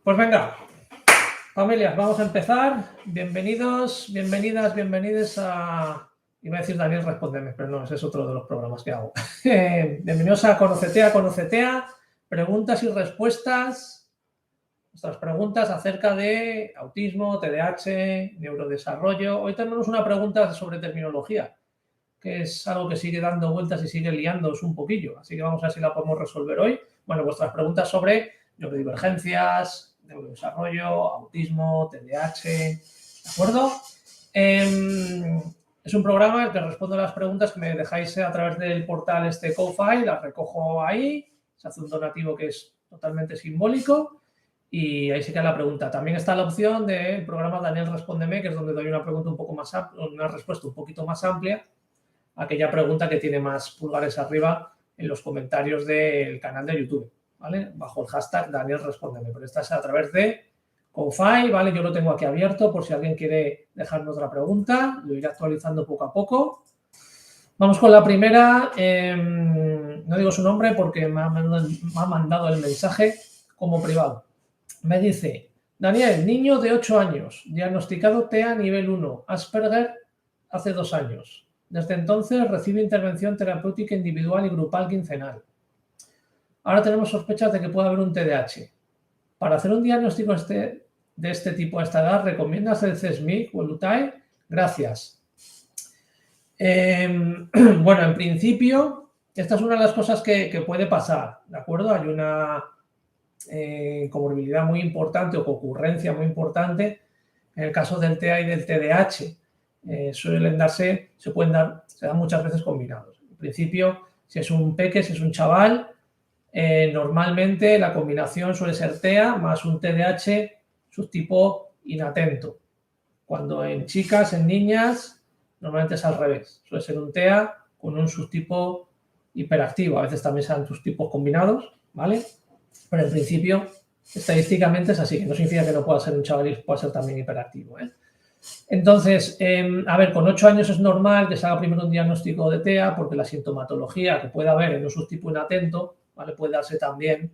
Pues venga, familias, vamos a empezar. Bienvenidos, bienvenidas, bienvenidos a... Iba a decir Daniel Respóndeme, pero no, ese es otro de los programas que hago. Bienvenidos a Conocetea, preguntas y respuestas. Nuestras preguntas acerca de autismo, TDAH, neurodesarrollo. Hoy tenemos una pregunta sobre terminología, que es algo que sigue dando vueltas y sigue liándoos un poquillo. Así que vamos a ver si la podemos resolver hoy. Bueno, vuestras preguntas sobre neurodivergencias, neurodesarrollo, autismo, TDAH, ¿de acuerdo? Es un programa en el que respondo a las preguntas que me dejáis a través del portal Ko-Fi, las recojo ahí, se hace un donativo que es totalmente simbólico y ahí se queda la pregunta. También está la opción del programa Daniel Respóndeme, que es donde doy una pregunta un poco más una respuesta un poquito más amplia a aquella pregunta que tiene más pulgares arriba en los comentarios del canal de YouTube, ¿vale? Bajo el hashtag Daniel Respóndeme. Pero esta es a través de Ko-Fi, ¿vale? Yo lo tengo aquí abierto por si alguien quiere dejarme otra pregunta. Lo iré actualizando poco a poco. Vamos con la primera. No digo su nombre porque me ha mandado el mensaje como privado. Me dice: Daniel, niño de 8 años, diagnosticado TEA nivel 1, Asperger hace 2 años. Desde entonces recibe intervención terapéutica individual y grupal quincenal. Ahora tenemos sospechas de que puede haber un TDAH. Para hacer un diagnóstico de este tipo a esta edad, ¿recomiendas el CSMIC o el UTAE? Gracias. Bueno, en principio, esta es una de las cosas que puede pasar, ¿de acuerdo? Hay una comorbilidad muy importante o concurrencia muy importante en el caso del TEA y del TDAH. Suelen darse, se dan muchas veces combinados. En principio, si es un peque, si es un chaval, normalmente la combinación suele ser TEA más un TDAH subtipo inatento. Cuando en chicas, en niñas, normalmente es al revés. Suele ser un TEA con un subtipo hiperactivo. A veces también se dan subtipos combinados, ¿vale? Pero en principio, estadísticamente es así, que no significa que no pueda ser un chaval y pueda ser también hiperactivo, ¿eh? Entonces, a ver, con 8 años es normal que se haga primero un diagnóstico de TEA porque la sintomatología que puede haber en un subtipo inatento, ¿vale? Puede darse también,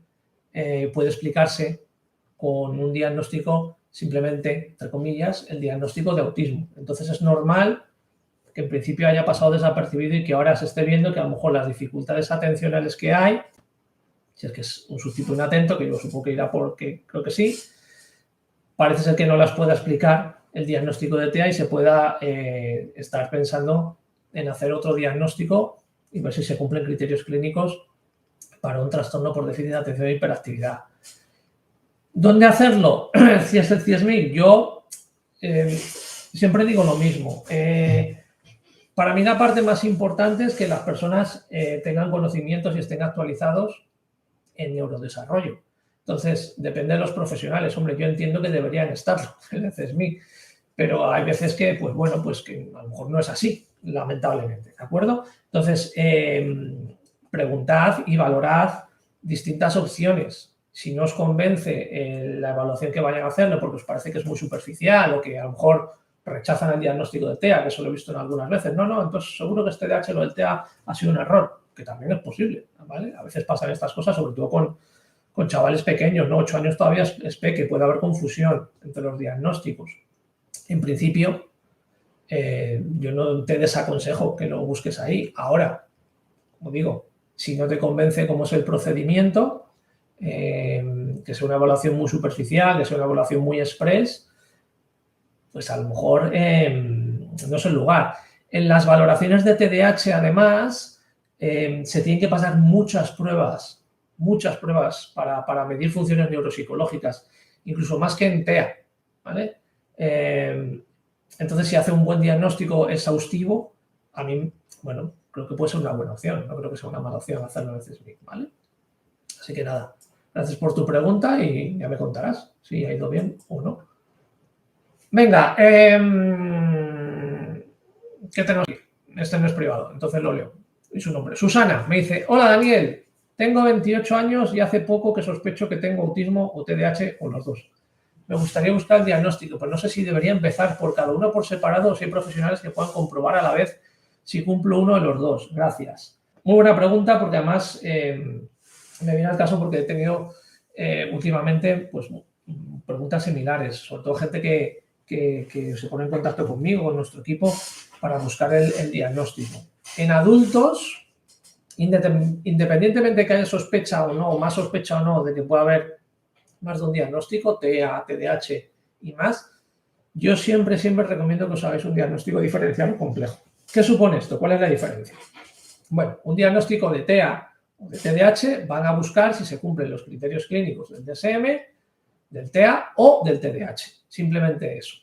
puede explicarse con un diagnóstico simplemente, entre comillas, el diagnóstico de autismo. Entonces es normal que en principio haya pasado desapercibido y que ahora se esté viendo que a lo mejor las dificultades atencionales que hay, si es que es un subtipo inatento, que yo supongo que irá porque creo que sí, parece ser que no las pueda explicar el diagnóstico de TEA y se pueda estar pensando en hacer otro diagnóstico y ver si se cumplen criterios clínicos para un trastorno por déficit de atención e hiperactividad. ¿Dónde hacerlo? Si es el CSMIC, yo siempre digo lo mismo. Para mí la parte más importante es que las personas tengan conocimientos y estén actualizados en neurodesarrollo. Entonces, depende de los profesionales. Hombre, yo entiendo que deberían estarlo en el CSMIC, pero hay veces que, pues bueno, pues que a lo mejor no es así, lamentablemente, ¿de acuerdo? Entonces, preguntad y valorad distintas opciones. Si no os convence la evaluación que vayan a hacerlo porque os parece que es muy superficial o que a lo mejor rechazan el diagnóstico de TEA, que eso lo he visto en algunas veces. No, entonces seguro que este TDAH o el TEA ha sido un error, que también es posible, ¿vale? A veces pasan estas cosas, sobre todo con chavales pequeños, ¿no? 8 años todavía es peque, puede haber confusión entre los diagnósticos. En principio, yo no te desaconsejo que lo busques ahí. Ahora, como digo, si no te convence cómo es el procedimiento, que sea una evaluación muy superficial, que sea una evaluación muy express, pues a lo mejor no es el lugar. En las valoraciones de TDAH, además, se tienen que pasar muchas pruebas para medir funciones neuropsicológicas, incluso más que en TEA, ¿vale? Entonces, si hace un buen diagnóstico exhaustivo, a mí, bueno, creo que puede ser una buena opción, no creo que sea una mala opción hacerlo en el CSMIC, ¿vale? Así que nada, gracias por tu pregunta y ya me contarás si ha ido bien o no. Venga, ¿qué tenemos aquí? Este no es privado, entonces lo leo. Y su nombre. Susana me dice: hola Daniel, tengo 28 años y hace poco que sospecho que tengo autismo o TDAH o los dos. Me gustaría buscar el diagnóstico, pero no sé si debería empezar por cada uno por separado o si hay profesionales que puedan comprobar a la vez si cumplo uno de los dos. Gracias. Muy buena pregunta porque además me viene al caso porque he tenido últimamente pues preguntas similares, sobre todo gente que se pone en contacto conmigo, con nuestro equipo, para buscar el diagnóstico. En adultos, independientemente de que haya sospecha o no, o más sospecha o no, de que pueda haber más de un diagnóstico, TEA, TDAH y más, yo siempre recomiendo que os hagáis un diagnóstico diferencial complejo. ¿Qué supone esto? ¿Cuál es la diferencia? Bueno, un diagnóstico de TEA o de TDAH van a buscar si se cumplen los criterios clínicos del DSM, del TEA o del TDAH. Simplemente eso.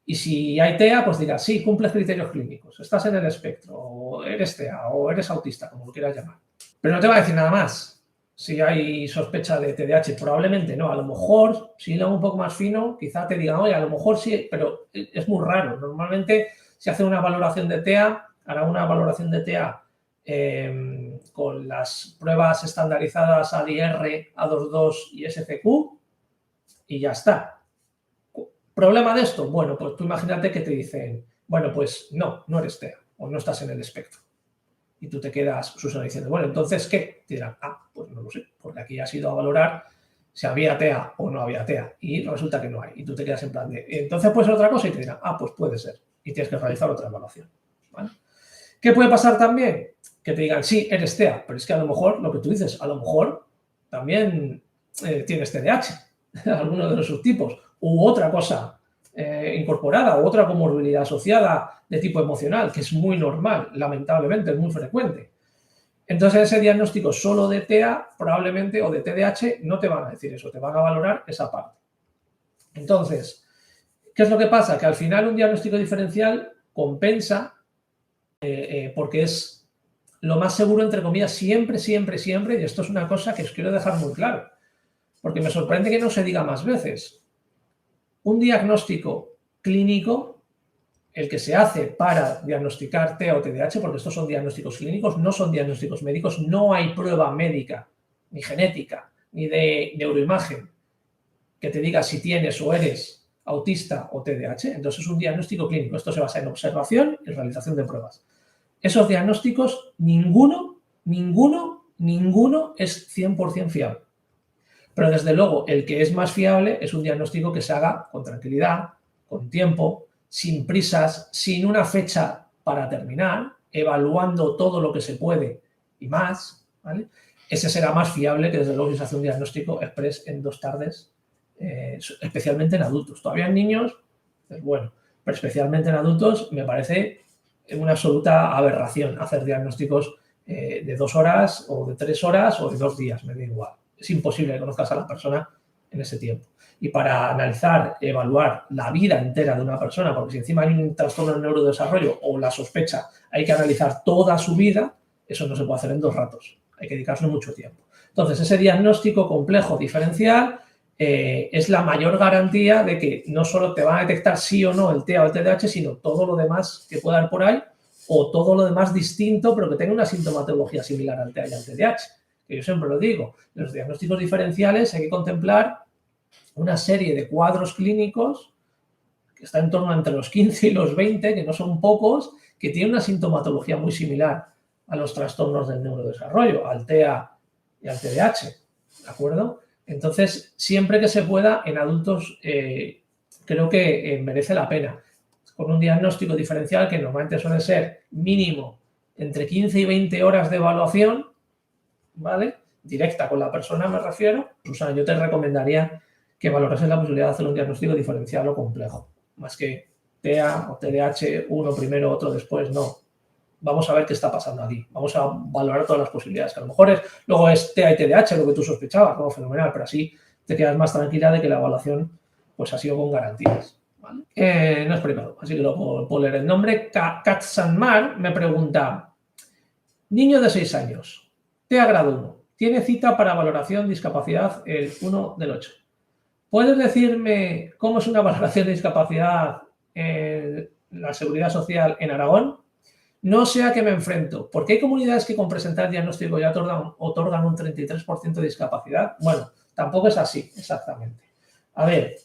Y si hay TEA, pues dirás, sí, cumples criterios clínicos, estás en el espectro, o eres TEA, o eres autista, como lo quieras llamar. Pero no te va a decir nada más. Si hay sospecha de TDAH, probablemente no. A lo mejor, si lo hago un poco más fino, quizá te digan, oye, a lo mejor sí, pero es muy raro. Normalmente, si hace una valoración de TEA, hará una valoración de TEA con las pruebas estandarizadas ADR, A22 y SCQ, y ya está. ¿Problema de esto? Bueno, pues tú imagínate que te dicen, bueno, pues no eres TEA o no estás en el espectro. Y tú te quedas, Susana, diciendo, bueno, entonces, ¿qué? Te dirán, pues no lo sé, porque aquí has ido a valorar si había TEA o no había TEA y resulta que no hay. Y tú te quedas en plan de, entonces puede ser otra cosa y te dirán, pues puede ser. Y tienes que realizar otra evaluación. ¿Vale? ¿Qué puede pasar también? Que te digan, sí, eres TEA, pero es que a lo mejor, lo que tú dices, a lo mejor también tienes TDAH, alguno de los subtipos, u otra cosa incorporada, u otra comorbilidad asociada de tipo emocional, que es muy normal, lamentablemente, es muy frecuente. Entonces, ese diagnóstico solo de TEA, probablemente, o de TDAH, no te van a decir eso, te van a valorar esa parte. Entonces, ¿qué es lo que pasa? Que al final un diagnóstico diferencial compensa porque es lo más seguro, entre comillas, siempre, y esto es una cosa que os quiero dejar muy claro, porque me sorprende que no se diga más veces. Un diagnóstico clínico, el que se hace para diagnosticar TEA o TDAH, porque estos son diagnósticos clínicos, no son diagnósticos médicos, no hay prueba médica, ni genética, ni de neuroimagen, que te diga si tienes o eres autista o TDAH, entonces es un diagnóstico clínico. Esto se basa en observación y realización de pruebas. Esos diagnósticos, ninguno es 100% fiable. Pero desde luego, el que es más fiable es un diagnóstico que se haga con tranquilidad, con tiempo, sin prisas, sin una fecha para terminar, evaluando todo lo que se puede y más, ¿vale? Ese será más fiable que desde luego si se hace un diagnóstico express en 2 tardes, especialmente en adultos. Todavía en niños, es bueno, pero especialmente en adultos me parece una absoluta aberración hacer diagnósticos de 2 horas o de 3 horas o de 2 días, me da igual. Es imposible que conozcas a la persona en ese tiempo. Y para analizar, evaluar la vida entera de una persona, porque si encima hay un trastorno del neurodesarrollo o la sospecha, hay que analizar toda su vida, eso no se puede hacer en 2 ratos. Hay que dedicarle mucho tiempo. Entonces, ese diagnóstico complejo diferencial es la mayor garantía de que no solo te va a detectar sí o no el TEA o el TDAH, sino todo lo demás que pueda haber por ahí o todo lo demás distinto, pero que tenga una sintomatología similar al TEA y al TDAH. Que yo siempre lo digo, en los diagnósticos diferenciales hay que contemplar una serie de cuadros clínicos que están en torno a entre los 15 y los 20, que no son pocos, que tienen una sintomatología muy similar a los trastornos del neurodesarrollo, al TEA y al TDAH, ¿de acuerdo? Entonces, siempre que se pueda, en adultos creo que merece la pena. Con un diagnóstico diferencial que normalmente suele ser mínimo entre 15 y 20 horas de evaluación, ¿vale? Directa con la persona me refiero. Susana, yo te recomendaría que valorases la posibilidad de hacer un diagnóstico diferencial o complejo, más que TEA o TDAH, uno primero, otro después, no. Vamos a ver qué está pasando aquí. Vamos a valorar todas las posibilidades. Que a lo mejor luego es TEA y TDAH lo que tú sospechabas, como fenomenal, pero así te quedas más tranquila de que la evaluación pues ha sido con garantías. ¿Vale? No es privado, así que lo puedo leer el nombre. Katsanmar me pregunta, niño de 6 años, TEA grado 1, tiene cita para valoración discapacidad el 1 del 8. ¿Puedes decirme cómo es una valoración de discapacidad en la Seguridad Social en Aragón? No sé a qué me enfrento, porque hay comunidades que con presentar diagnóstico ya otorgan un 33% de discapacidad. Bueno, tampoco es así, exactamente. A ver,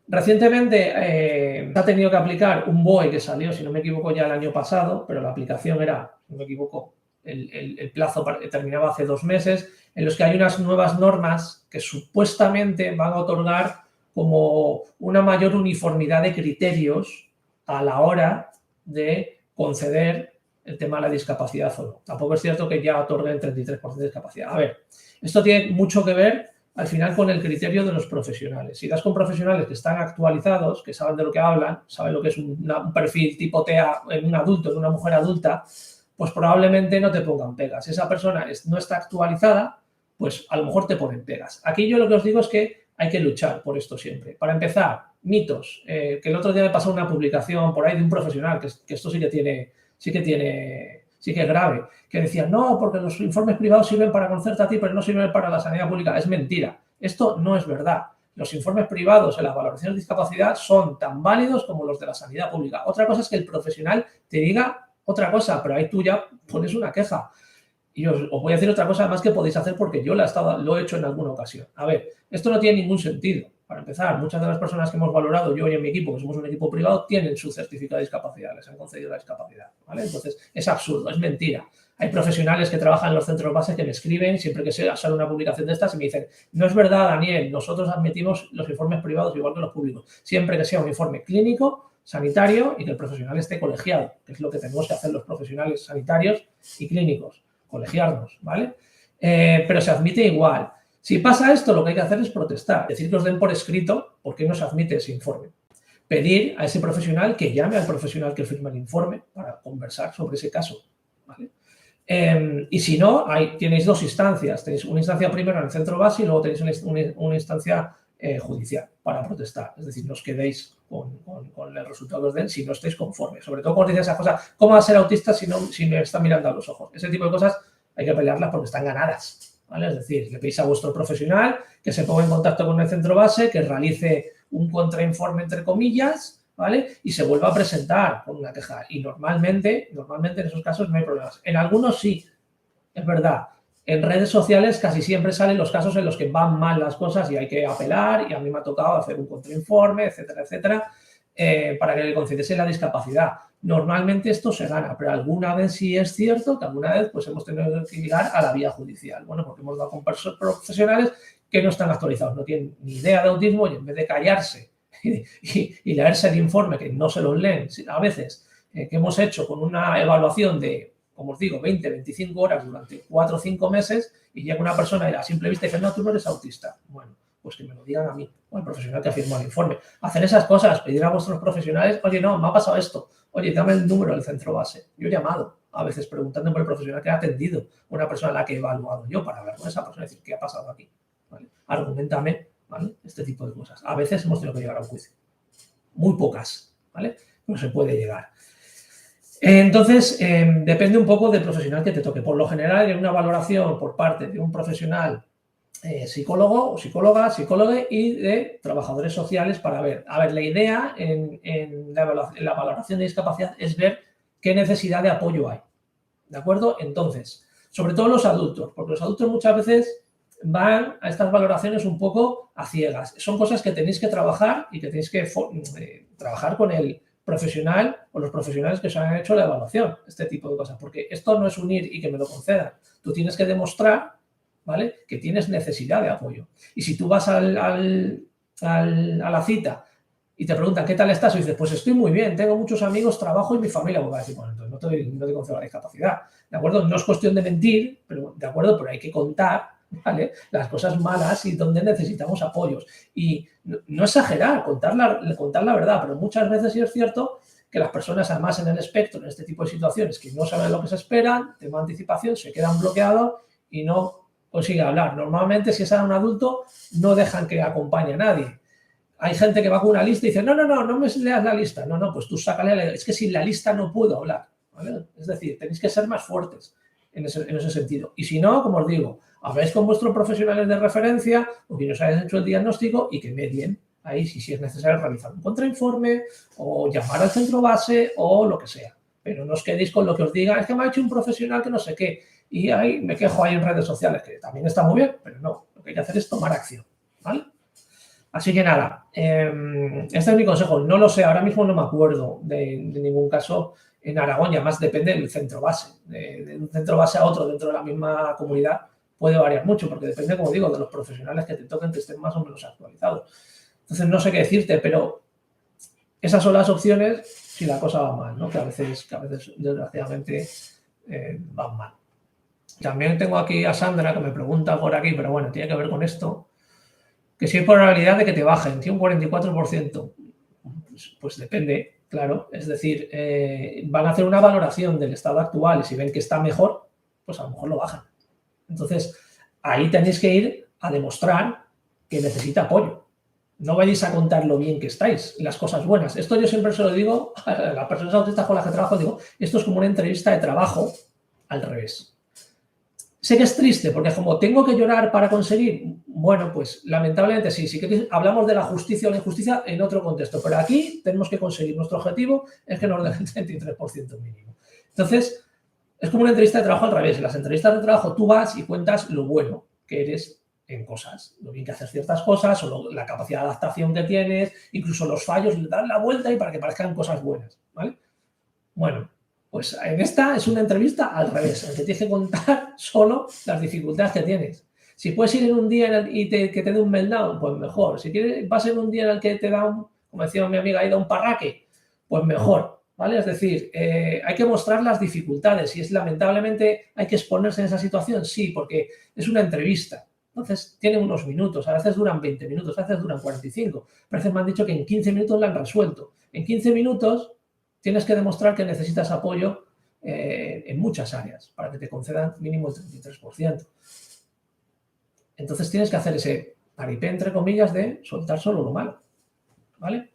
recientemente ha tenido que aplicar un BOE que salió, si no me equivoco, ya el año pasado, pero la aplicación era, si no me equivoco, el plazo terminaba hace 2 meses, en los que hay unas nuevas normas que supuestamente van a otorgar como una mayor uniformidad de criterios a la hora de conceder el tema de la discapacidad o no. Tampoco es cierto que ya otorgue el 33% de discapacidad. A ver, esto tiene mucho que ver al final con el criterio de los profesionales. Si das con profesionales que están actualizados, que saben de lo que hablan, saben lo que es un perfil tipo TEA en un adulto, en una mujer adulta, pues probablemente no te pongan pegas. Si esa persona no está actualizada, pues a lo mejor te ponen pegas. Aquí yo lo que os digo es que hay que luchar por esto siempre. Para empezar, mitos. Que el otro día me pasó una publicación por ahí de un profesional, que esto sí que es grave, que decía, no, porque los informes privados sirven para conocerte a ti, pero no sirven para la sanidad pública. Es mentira. Esto no es verdad. Los informes privados en las valoraciones de discapacidad son tan válidos como los de la sanidad pública. Otra cosa es que el profesional te diga otra cosa, pero ahí tú ya pones una queja. Y os voy a decir otra cosa más que podéis hacer porque yo lo he hecho en alguna ocasión. A ver, esto no tiene ningún sentido. Para empezar, muchas de las personas que hemos valorado, yo y en mi equipo, que somos un equipo privado, tienen su certificado de discapacidad, les han concedido la discapacidad, ¿vale? Entonces, es absurdo, es mentira. Hay profesionales que trabajan en los centros base que me escriben siempre que sale una publicación de estas y me dicen, no es verdad, Daniel, nosotros admitimos los informes privados igual que los públicos, siempre que sea un informe clínico, sanitario y que el profesional esté colegiado, que es lo que tenemos que hacer los profesionales sanitarios y clínicos, colegiarnos, ¿vale? Pero se admite igual. Si pasa esto, lo que hay que hacer es protestar, decir que os den por escrito por qué no se admite ese informe. Pedir a ese profesional que llame al profesional que firma el informe para conversar sobre ese caso, ¿vale? Y si no, tenéis dos instancias. Tenéis una instancia primero en el centro base y luego tenéis una instancia judicial para protestar. Es decir, no os quedéis con el resultado que os den si no estáis conformes. Sobre todo cuando dice esa cosa, ¿cómo va a ser autista si me está mirando a los ojos? Ese tipo de cosas hay que pelearlas porque están ganadas, ¿vale? Es decir, le pedís a vuestro profesional que se ponga en contacto con el centro base, que realice un contrainforme, entre comillas, ¿vale? Y se vuelva a presentar con una queja. Y normalmente en esos casos no hay problemas. En algunos sí, es verdad. En redes sociales casi siempre salen los casos en los que van mal las cosas y hay que apelar, y a mí me ha tocado hacer un contrainforme, etcétera, etcétera, para que le concediese la discapacidad. Normalmente esto se gana, pero alguna vez sí es cierto que alguna vez pues hemos tenido que llegar a la vía judicial. Bueno, porque hemos dado con profesionales que no están actualizados, no tienen ni idea de autismo y en vez de callarse y leerse el informe, que no se los leen, a veces, que hemos hecho con una evaluación de, como os digo, 20, 25 horas durante 4 o 5 meses y llega una persona y a simple vista dice, no, tú no eres autista. Bueno, pues que me lo digan a mí o al profesional que ha firmado el informe. Hacer esas cosas, pedir a vuestros profesionales, oye, no, me ha pasado esto, oye, dame el número del centro base. Yo he llamado a veces preguntando por el profesional que ha atendido, una persona a la que he evaluado yo para hablar con esa persona y decir, ¿qué ha pasado aquí? ¿Vale? Argumentame, ¿vale? Este tipo de cosas. A veces hemos tenido que llegar a un juicio. Muy pocas, ¿vale? Pero se puede llegar. Entonces, depende un poco del profesional que te toque. Por lo general, hay una valoración por parte de un profesional psicólogo o psicóloga y de trabajadores sociales para ver. A ver, la idea en la valoración de discapacidad es ver qué necesidad de apoyo hay. ¿De acuerdo? Entonces, sobre todo los adultos, porque los adultos muchas veces van a estas valoraciones un poco a ciegas. Son cosas que tenéis que trabajar y que tenéis que trabajar con el profesional o los profesionales que os han hecho la evaluación, este tipo de cosas, porque esto no es unir y que me lo concedan. Tú tienes que demostrar, ¿vale?, que tienes necesidad de apoyo. Y si tú vas a la cita y te preguntan ¿qué tal estás? Y dices, pues estoy muy bien, tengo muchos amigos, trabajo y mi familia. Pues va a decir, bueno, entonces no te concedo la discapacidad. ¿De acuerdo? No es cuestión de mentir, pero de acuerdo, pero hay que contar, ¿vale?, las cosas malas y donde necesitamos apoyos. Y no exagerar, contar la verdad, pero muchas veces sí es cierto que las personas, además en el espectro, en este tipo de situaciones, que no saben lo que se esperan, tema de anticipación, se quedan bloqueados y no consiguen hablar. Normalmente, si es a un adulto, no dejan que acompañe a nadie. Hay gente que va con una lista y dice, no me leas la lista. No, pues tú sácale, es que sin la lista no puedo hablar, ¿vale? Es decir, tenéis que ser más fuertes en ese sentido. Y si no, como os digo, habláis con vuestros profesionales de referencia o quien os haya hecho el diagnóstico y que medien ahí si es necesario realizar un contrainforme o llamar al centro base o lo que sea. Pero no os quedéis con lo que os diga, es que me ha hecho un profesional que no sé qué. Y ahí me quejo ahí en redes sociales, que también está muy bien, pero no. Lo que hay que hacer es tomar acción, ¿vale? Así que nada, este es mi consejo. No lo sé, ahora mismo no me acuerdo de ningún caso en Aragón, y además depende del centro base. De un centro base a otro dentro de la misma comunidad puede variar mucho, porque depende, como digo, de los profesionales que te toquen, que estén más o menos actualizados. Entonces no sé qué decirte, pero esas son las opciones si la cosa va mal, ¿no? Que a veces desgraciadamente van mal. También tengo aquí a Sandra que me pregunta por aquí, pero bueno, tiene que ver con esto, que si hay probabilidad de que te bajen, tiene un 44%. Pues depende, claro. Es decir, van a hacer una valoración del estado actual y si ven que está mejor, pues a lo mejor lo bajan. Entonces, ahí tenéis que ir a demostrar que necesita apoyo. No vayáis a contar lo bien que estáis, las cosas buenas. Esto yo siempre se lo digo a las personas autistas con las que trabajo, digo, esto es como una entrevista de trabajo al revés. Sé que es triste, porque como tengo que llorar para conseguir, bueno, pues lamentablemente sí que hablamos de la justicia o la injusticia en otro contexto, pero aquí tenemos que conseguir, nuestro objetivo es que nos den el 33% mínimo. Entonces, es como una entrevista de trabajo al revés. En las entrevistas de trabajo tú vas y cuentas lo bueno que eres en cosas, lo bien que haces ciertas cosas, o la capacidad de adaptación que tienes, incluso los fallos, le das la vuelta y para que parezcan cosas buenas, ¿vale? Bueno, pues en esta es una entrevista al revés, en que tienes que contar solo las dificultades que tienes. Si puedes ir en un día que te dé un meltdown, pues mejor. Si vas en un día en el que te da como decía mi amiga, da un parraque, pues mejor, ¿vale? Es decir, hay que mostrar las dificultades y lamentablemente hay que exponerse en esa situación, sí, porque es una entrevista. Entonces, tienen unos minutos, a veces duran 20 minutos, a veces duran 45. A veces me han dicho que en 15 minutos la han resuelto. En 15 minutos tienes que demostrar que necesitas apoyo en muchas áreas para que te concedan mínimo el 33%. Entonces tienes que hacer ese paripé, entre comillas, de soltar solo lo malo, ¿vale?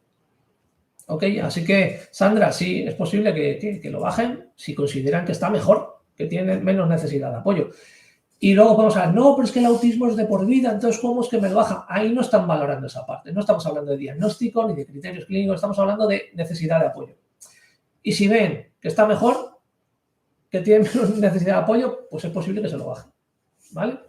Ok, así que, Sandra, sí, es posible que lo bajen si consideran que está mejor, que tienen menos necesidad de apoyo. Y luego vamos a ver, no, pero es que el autismo es de por vida, entonces ¿cómo es que me lo bajan? Ahí no están valorando esa parte, no estamos hablando de diagnóstico ni de criterios clínicos, estamos hablando de necesidad de apoyo. Y si ven que está mejor, que tiene menos necesidad de apoyo, pues es posible que se lo bajen, ¿vale?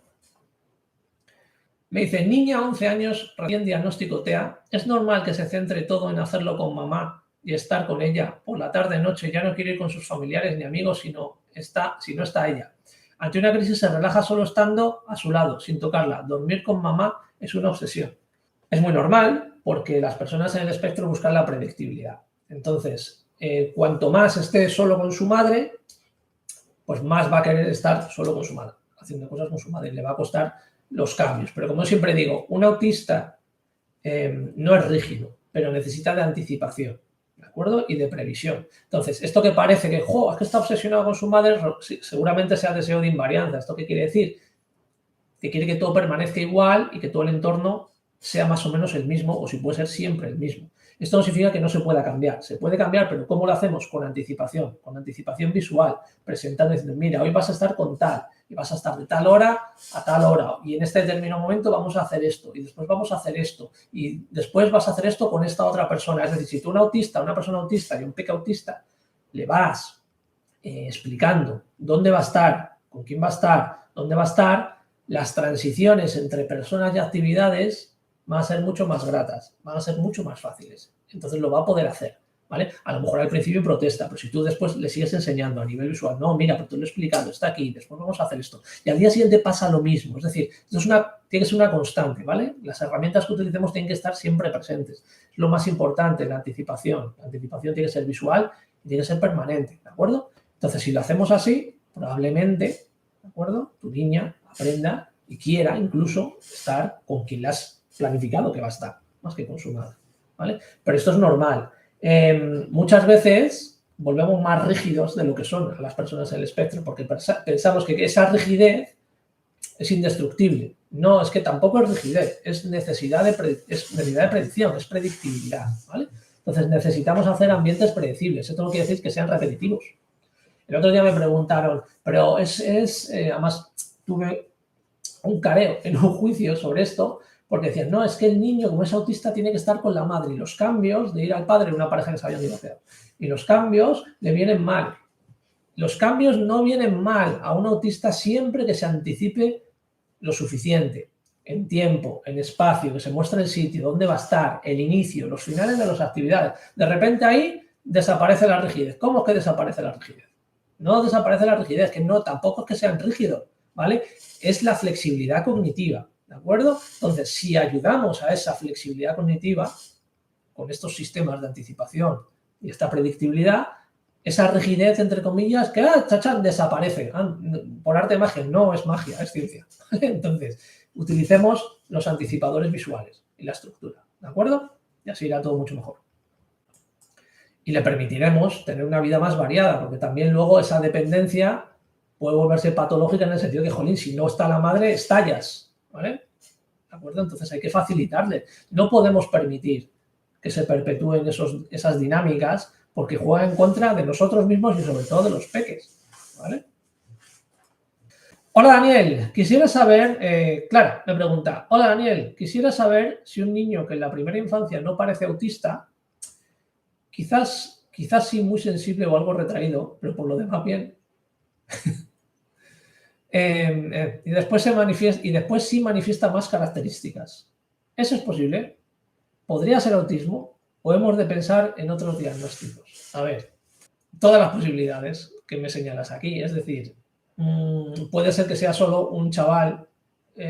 Me dice, niña, 11 años, recién diagnóstico TEA, ¿es normal que se centre todo en hacerlo con mamá y estar con ella por la tarde-noche? Ya no quiere ir con sus familiares ni amigos si no está ella. Ante una crisis se relaja solo estando a su lado, sin tocarla. Dormir con mamá es una obsesión. Es muy normal porque las personas en el espectro buscan la predictibilidad. Entonces, cuanto más esté solo con su madre, pues más va a querer estar solo con su madre, haciendo cosas con su madre. Le va a costar los cambios. Pero como siempre digo, un autista no es rígido, pero necesita de anticipación, ¿de acuerdo? Y de previsión. Entonces, esto que parece que, es que está obsesionado con su madre, seguramente sea deseo de invarianza. ¿Esto qué quiere decir? Que quiere que todo permanezca igual y que todo el entorno sea más o menos el mismo, o si puede ser siempre el mismo. Esto no significa que no se pueda cambiar. Se puede cambiar, pero ¿cómo lo hacemos? Con anticipación visual, presentando, diciendo, mira, hoy vas a estar con tal, y vas a estar de tal hora a tal hora, y en este determinado momento vamos a hacer esto, y después vamos a hacer esto, y después vas a hacer esto con esta otra persona. Es decir, si tú una persona autista y un peque autista, le vas explicando dónde va a estar, con quién va a estar, dónde va a estar, las transiciones entre personas y actividades van a ser mucho más gratas, van a ser mucho más fáciles. Entonces lo va a poder hacer, ¿vale? A lo mejor al principio protesta, pero si tú después le sigues enseñando a nivel visual, no, mira, pero te lo he explicado, está aquí, después vamos a hacer esto. Y al día siguiente pasa lo mismo. Es decir, esto tiene que ser una constante, ¿vale? Las herramientas que utilicemos tienen que estar siempre presentes. Es lo más importante, la anticipación. La anticipación tiene que ser visual y tiene que ser permanente, ¿de acuerdo? Entonces, si lo hacemos así, probablemente, ¿de acuerdo? Tu niña aprenda y quiera incluso estar con quien la has planificado que va a estar, más que con su madre, ¿vale? Pero esto es normal. Muchas veces volvemos más rígidos de lo que son las personas en el espectro, porque pensamos que esa rigidez es indestructible. No, es que tampoco es rigidez, es necesidad de predicción, es predictibilidad, ¿vale? Entonces necesitamos hacer ambientes predecibles. Esto no quiere decir que sean repetitivos. El otro día me preguntaron, pero además tuve un careo en un juicio sobre esto, porque decían, no, es que el niño, como es autista, tiene que estar con la madre, y los cambios de ir al padre, una pareja que se habían divorciado, y los cambios le vienen mal. Los cambios no vienen mal a un autista siempre que se anticipe lo suficiente, en tiempo, en espacio, que se muestre el sitio, dónde va a estar, el inicio, los finales de las actividades. De repente ahí desaparece la rigidez. ¿Cómo es que desaparece la rigidez? No desaparece la rigidez, que no, tampoco es que sean rígidos, ¿vale? Es la flexibilidad cognitiva. ¿de acuerdo? Entonces, si ayudamos a esa flexibilidad cognitiva con estos sistemas de anticipación y esta predictibilidad, esa rigidez, entre comillas, que chachán, desaparece. Por arte de magia, no es magia, es ciencia. Entonces, utilicemos los anticipadores visuales y la estructura, ¿de acuerdo? Y así irá todo mucho mejor. Y le permitiremos tener una vida más variada, porque también luego esa dependencia puede volverse patológica en el sentido que, jolín, si no está la madre, estallas, ¿vale? ¿De acuerdo? Entonces hay que facilitarle. No podemos permitir que se perpetúen esas dinámicas porque juegan en contra de nosotros mismos y sobre todo de los peques, ¿vale? Hola Daniel, quisiera saber, Clara me pregunta, hola Daniel, quisiera saber si un niño que en la primera infancia no parece autista, quizás sí muy sensible o algo retraído, pero por lo demás bien, y después sí manifiesta más características. ¿Eso es posible? ¿Podría ser autismo? ¿O hemos de pensar en otros diagnósticos? A ver, todas las posibilidades que me señalas aquí, es decir, puede ser que sea solo un chaval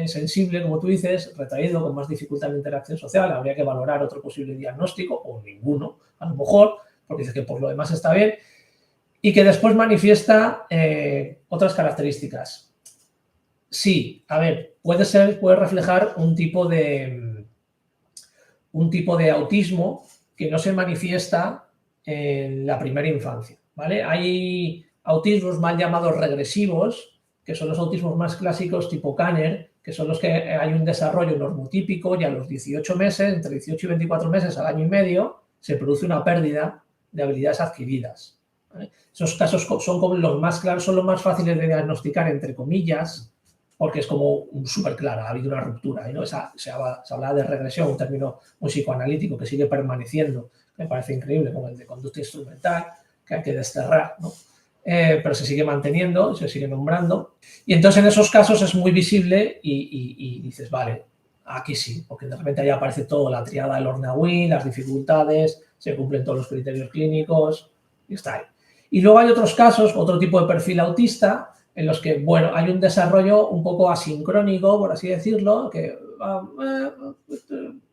sensible, como tú dices, retraído, con más dificultad en interacción social, habría que valorar otro posible diagnóstico, o ninguno, a lo mejor, porque dice que por lo demás está bien, y que después manifiesta otras características. Sí, a ver, puede reflejar un tipo de autismo que no se manifiesta en la primera infancia, ¿vale? Hay autismos mal llamados regresivos, que son los autismos más clásicos tipo Kanner, que son los que hay un desarrollo normotípico y a los 18 meses, entre 18 y 24 meses al año y medio, se produce una pérdida de habilidades adquiridas, ¿vale? Esos casos son como los más claros, son los más fáciles de diagnosticar, entre comillas, porque es como súper clara, ha habido una ruptura, ¿no? Se habla de regresión, un término muy psicoanalítico que sigue permaneciendo, me parece increíble, como el de conducta instrumental, que hay que desterrar, ¿no? Pero se sigue manteniendo, se sigue nombrando, y entonces en esos casos es muy visible y dices, vale, aquí sí, porque de repente ahí aparece todo, la triada del Ornawi, las dificultades, se cumplen todos los criterios clínicos, y está ahí. Y luego hay otros casos, otro tipo de perfil autista, en los que, bueno, hay un desarrollo un poco asincrónico, por así decirlo,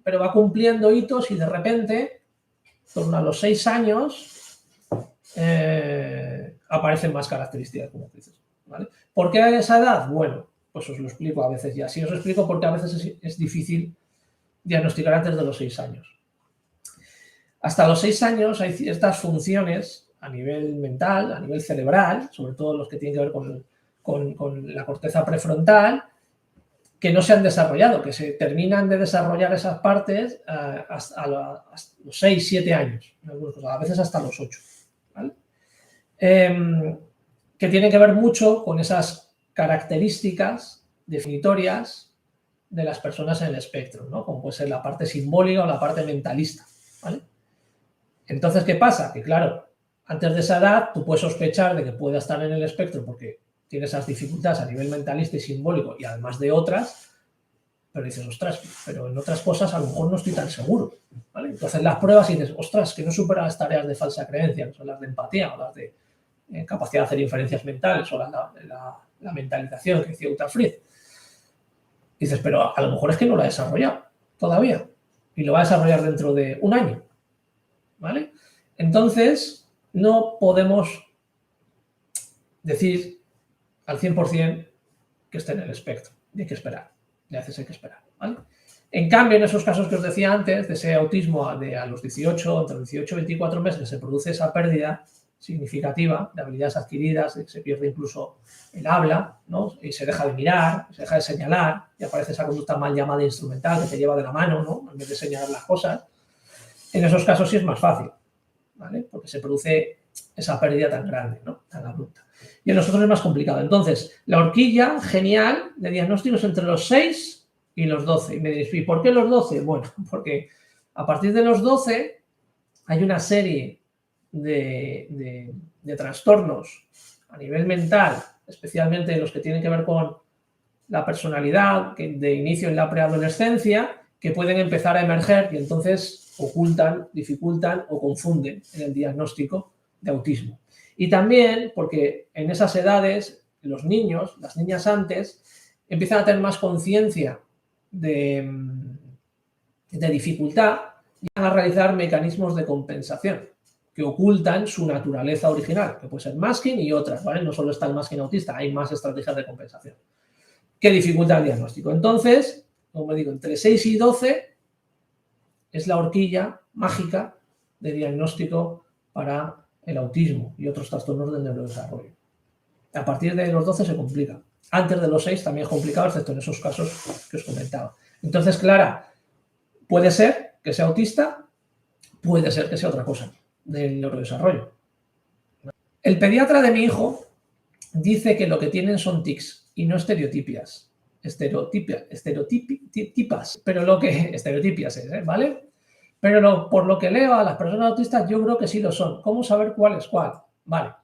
pero va cumpliendo hitos y de repente, en torno a los 6 años, aparecen más características, como dices, ¿vale? ¿Por qué a esa edad? Bueno, pues os lo explico a veces ya. Sí, os explico porque a veces es difícil diagnosticar antes de los 6 años. Hasta los 6 años hay ciertas funciones a nivel mental, a nivel cerebral, sobre todo los que tienen que ver con la corteza prefrontal, que no se han desarrollado, que se terminan de desarrollar esas partes hasta los 6, 7 años, a veces hasta los 8, ¿vale? Que tienen que ver mucho con esas características definitorias de las personas en el espectro, ¿no? Como puede ser la parte simbólica o la parte mentalista, ¿vale? Entonces, ¿qué pasa? Que claro, antes de esa edad tú puedes sospechar de que pueda estar en el espectro porque tiene esas dificultades a nivel mentalista y simbólico y además de otras, pero dices, ostras, pero en otras cosas a lo mejor no estoy tan seguro, ¿vale? Entonces las pruebas y dices, ostras, que no supera las tareas de falsa creencia, que son las de empatía o las de capacidad de hacer inferencias mentales o la mentalización que decía Uta Fried. Dices, pero a lo mejor es que no lo ha desarrollado todavía y lo va a desarrollar dentro de un año, ¿vale? Entonces, no podemos decir al 100% que esté en el espectro. Hay que esperar. Y a veces hay que esperar, ¿vale? En cambio, en esos casos que os decía antes, de ese autismo a los 18, entre los 18 y 24 meses, se produce esa pérdida significativa de habilidades adquiridas, se pierde incluso el habla, ¿no? Y se deja de mirar, se deja de señalar, y aparece esa conducta mal llamada instrumental que te lleva de la mano, ¿no? En vez de señalar las cosas. En esos casos sí es más fácil, ¿vale? Porque se produce esa pérdida tan grande, ¿no? Tan abrupta. Y en nosotros es más complicado. Entonces, la horquilla genial de diagnóstico es entre los 6 y los 12. Y me diréis, ¿y por qué los 12? Bueno, porque a partir de los 12 hay una serie de trastornos a nivel mental, especialmente los que tienen que ver con la personalidad, que de inicio en la preadolescencia, que pueden empezar a emerger y entonces ocultan, dificultan o confunden en el diagnóstico de autismo. Y también porque en esas edades los niños, las niñas antes, empiezan a tener más conciencia dificultad, llegan a realizar mecanismos de compensación que ocultan su naturaleza original, que puede ser masking y otras, ¿vale? No solo está el masking autista, hay más estrategias de compensación que dificultan el diagnóstico. Entonces, como digo, entre 6 y 12 es la horquilla mágica de diagnóstico para el autismo y otros trastornos del neurodesarrollo. A partir de los 12 se complica. Antes de los 6 también es complicado, excepto en esos casos que os comentaba. Entonces, Clara, puede ser que sea autista, puede ser que sea otra cosa del neurodesarrollo. El pediatra de mi hijo dice que lo que tienen son tics y no estereotipias. Estereotipas, pero lo que... Estereotipias es, ¿vale? Pero por lo que leo a las personas autistas, yo creo que sí lo son. ¿Cómo saber cuál es cuál? Vale.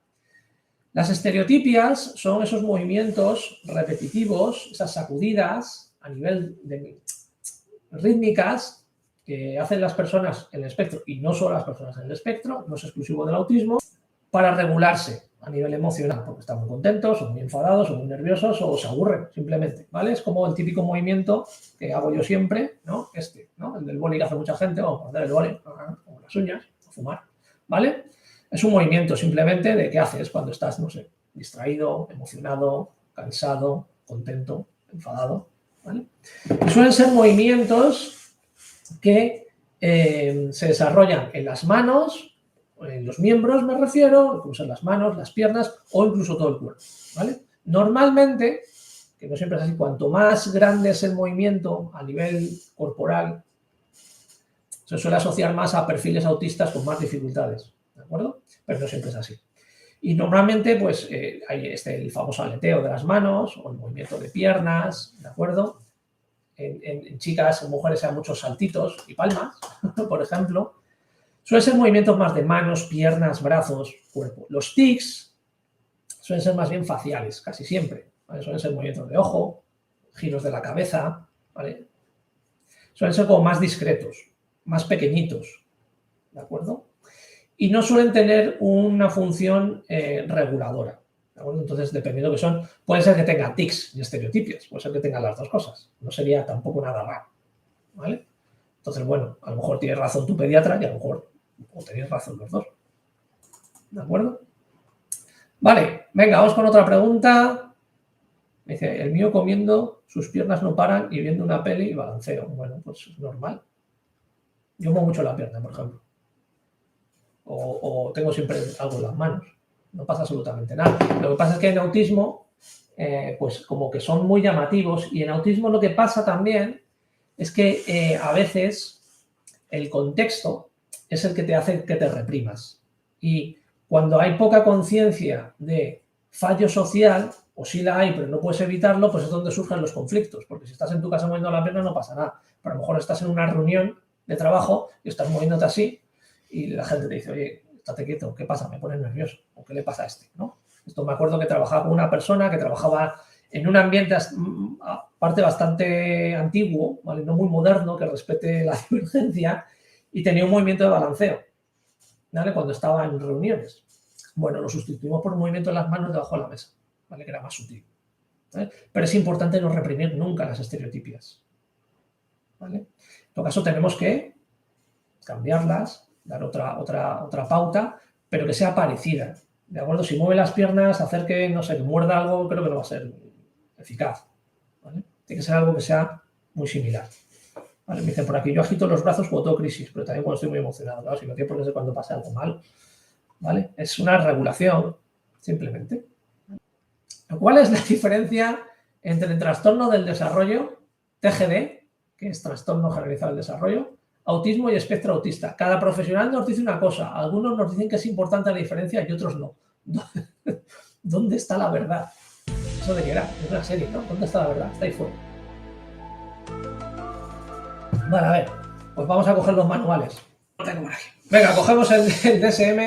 Las estereotipias son esos movimientos repetitivos, esas sacudidas a nivel de rítmicas que hacen las personas en el espectro, y no solo las personas en el espectro, no es exclusivo del autismo, para regularse a nivel emocional, porque están muy contentos, o muy enfadados, o muy nerviosos, o se aburren simplemente, ¿vale? Es como el típico movimiento que hago yo siempre, ¿no? ¿no? El del boli que hace mucha gente, o poner el boli, o las uñas, o fumar, ¿vale? Es un movimiento simplemente de qué haces cuando estás, no sé, distraído, emocionado, cansado, contento, enfadado, ¿vale? Y suelen ser movimientos que se desarrollan en las manos, en los miembros me refiero, incluso en las manos, las piernas o incluso todo el cuerpo, ¿vale? Normalmente, que no siempre es así, cuanto más grande es el movimiento a nivel corporal, se suele asociar más a perfiles autistas con más dificultades, ¿de acuerdo? Pero no siempre es así. Y normalmente, pues, hay el famoso aleteo de las manos o el movimiento de piernas, ¿de acuerdo? En chicas, en mujeres, hay muchos saltitos y palmas, por ejemplo. Suelen ser movimientos más de manos, piernas, brazos, cuerpo. Los tics suelen ser más bien faciales, casi siempre, ¿vale? Suelen ser movimientos de ojo, giros de la cabeza, ¿vale? Suelen ser como más discretos, más pequeñitos, ¿de acuerdo? Y no suelen tener una función reguladora, ¿de acuerdo? Entonces, dependiendo de que son, puede ser que tenga tics y estereotipias, puede ser que tenga las dos cosas. No sería tampoco nada raro, ¿vale? Entonces, bueno, a lo mejor tienes razón tu pediatra y a lo mejor o tenéis razón los dos. ¿De acuerdo? Vale, venga, vamos con otra pregunta. Me dice, el mío comiendo, sus piernas no paran y viendo una peli y balanceo. Bueno, pues es normal. Yo muevo mucho la pierna, por ejemplo. O tengo siempre algo en las manos. No pasa absolutamente nada. Lo que pasa es que en autismo, pues como que son muy llamativos, y en autismo lo que pasa también es que a veces el contexto es el que te hace que te reprimas. Y cuando hay poca conciencia de fallo social, o sí la hay, pero no puedes evitarlo, pues es donde surgen los conflictos. Porque si estás en tu casa moviendo la pierna no pasa nada. Pero a lo mejor estás en una reunión de trabajo y estás moviéndote así y la gente te dice, oye, estate quieto, ¿qué pasa? Me pones nervioso. ¿O qué le pasa a este? ¿No? Esto me acuerdo que trabajaba con una persona que trabajaba en un ambiente aparte bastante antiguo, ¿vale? No muy moderno, que respete la divergencia, y tenía un movimiento de balanceo, ¿vale? Cuando estaba en reuniones. Bueno, lo sustituimos por un movimiento de las manos debajo de la mesa, ¿vale? Que era más sutil, ¿vale? Pero es importante no reprimir nunca las estereotipias, ¿vale? En todo caso, tenemos que cambiarlas, dar otra pauta, pero que sea parecida, ¿de acuerdo? Si mueve las piernas, hacer que, no sé, que muerda algo, creo que no va a ser eficaz, ¿vale? Tiene que ser algo que sea muy similar. ¿Vale? Me dicen por aquí, yo agito los brazos cuando tengo crisis, pero también cuando estoy muy emocionado, claro, si no tiene por qué ser cuando pasa algo malo, ¿vale? Es una regulación, simplemente. ¿Cuál es la diferencia entre el trastorno del desarrollo, TGD, que es trastorno generalizado del desarrollo, autismo y espectro autista? Cada profesional nos dice una cosa, algunos nos dicen que es importante la diferencia y otros no. ¿Dónde está la verdad? Eso de que era, es una serie, ¿no? ¿Dónde está la verdad? Está ahí fuera. Vale, a ver, pues vamos a coger los manuales. Venga, cogemos el DSM,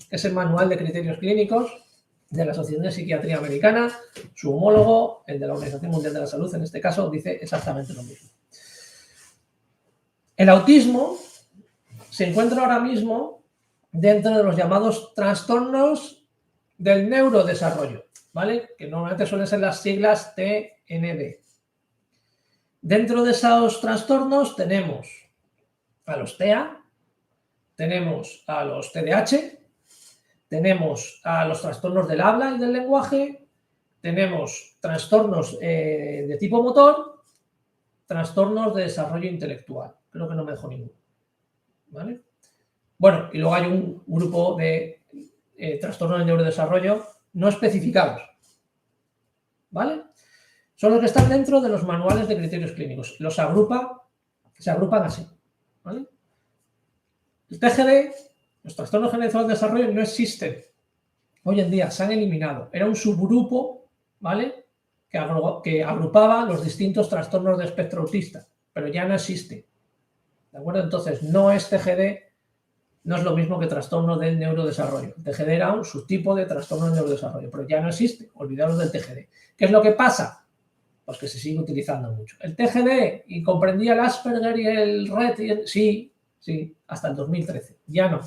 que es el Manual de Criterios Clínicos de la Asociación de Psiquiatría Americana. Su homólogo, el de la Organización Mundial de la Salud, en este caso, dice exactamente lo mismo. El autismo se encuentra ahora mismo dentro de los llamados trastornos del neurodesarrollo, ¿vale? Que normalmente suelen ser las siglas TND. Dentro de esos trastornos tenemos a los TEA, tenemos a los TDAH, tenemos a los trastornos del habla y del lenguaje, tenemos trastornos de tipo motor, trastornos de desarrollo intelectual. Creo que no me dejo ninguno. ¿Vale? Bueno, y luego hay un grupo de trastornos de neurodesarrollo no especificados. ¿Vale? Son los que están dentro de los manuales de criterios clínicos. Se agrupan así. ¿Vale? El TGD, los trastornos generalizados de desarrollo, no existen. Hoy en día se han eliminado. Era un subgrupo, ¿vale?, que agrupaba los distintos trastornos de espectro autista, pero ya no existe. ¿De acuerdo? Entonces, no es TGD, no es lo mismo que trastorno del neurodesarrollo. El TGD era un subtipo de trastorno del neurodesarrollo, pero ya no existe. Olvidaros del TGD. ¿Qué es lo que pasa? Pues que se sigue utilizando mucho. El TGD, y comprendía el Asperger y el Rett, sí, hasta el 2013. Ya no.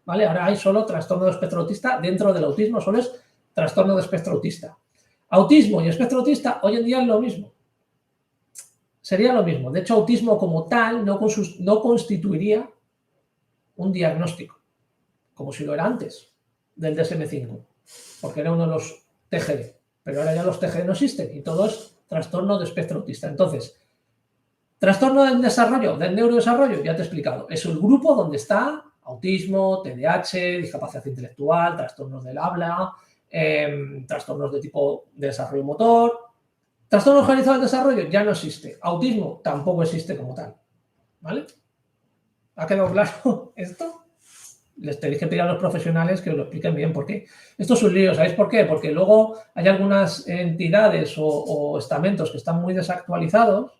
¿Vale? Ahora hay solo trastorno de espectro autista. Dentro del autismo solo es trastorno de espectro autista. Autismo y espectro autista hoy en día es lo mismo. Sería lo mismo. De hecho, autismo como tal no constituiría un diagnóstico, como si lo era antes del DSM-5, porque era uno de los TGD. Pero ahora ya los TGD no existen y todo es trastorno de espectro autista. Entonces, trastorno del desarrollo, del neurodesarrollo, ya te he explicado. Es el grupo donde está autismo, TDAH, discapacidad intelectual, trastornos del habla, trastornos de tipo de desarrollo motor. Trastorno generalizado del desarrollo ya no existe. Autismo tampoco existe como tal. ¿Vale? ¿Ha quedado claro esto? Les tenéis que pedir a los profesionales que os lo expliquen bien, porque esto es un lío. ¿Sabéis por qué? Porque luego hay algunas entidades o estamentos que están muy desactualizados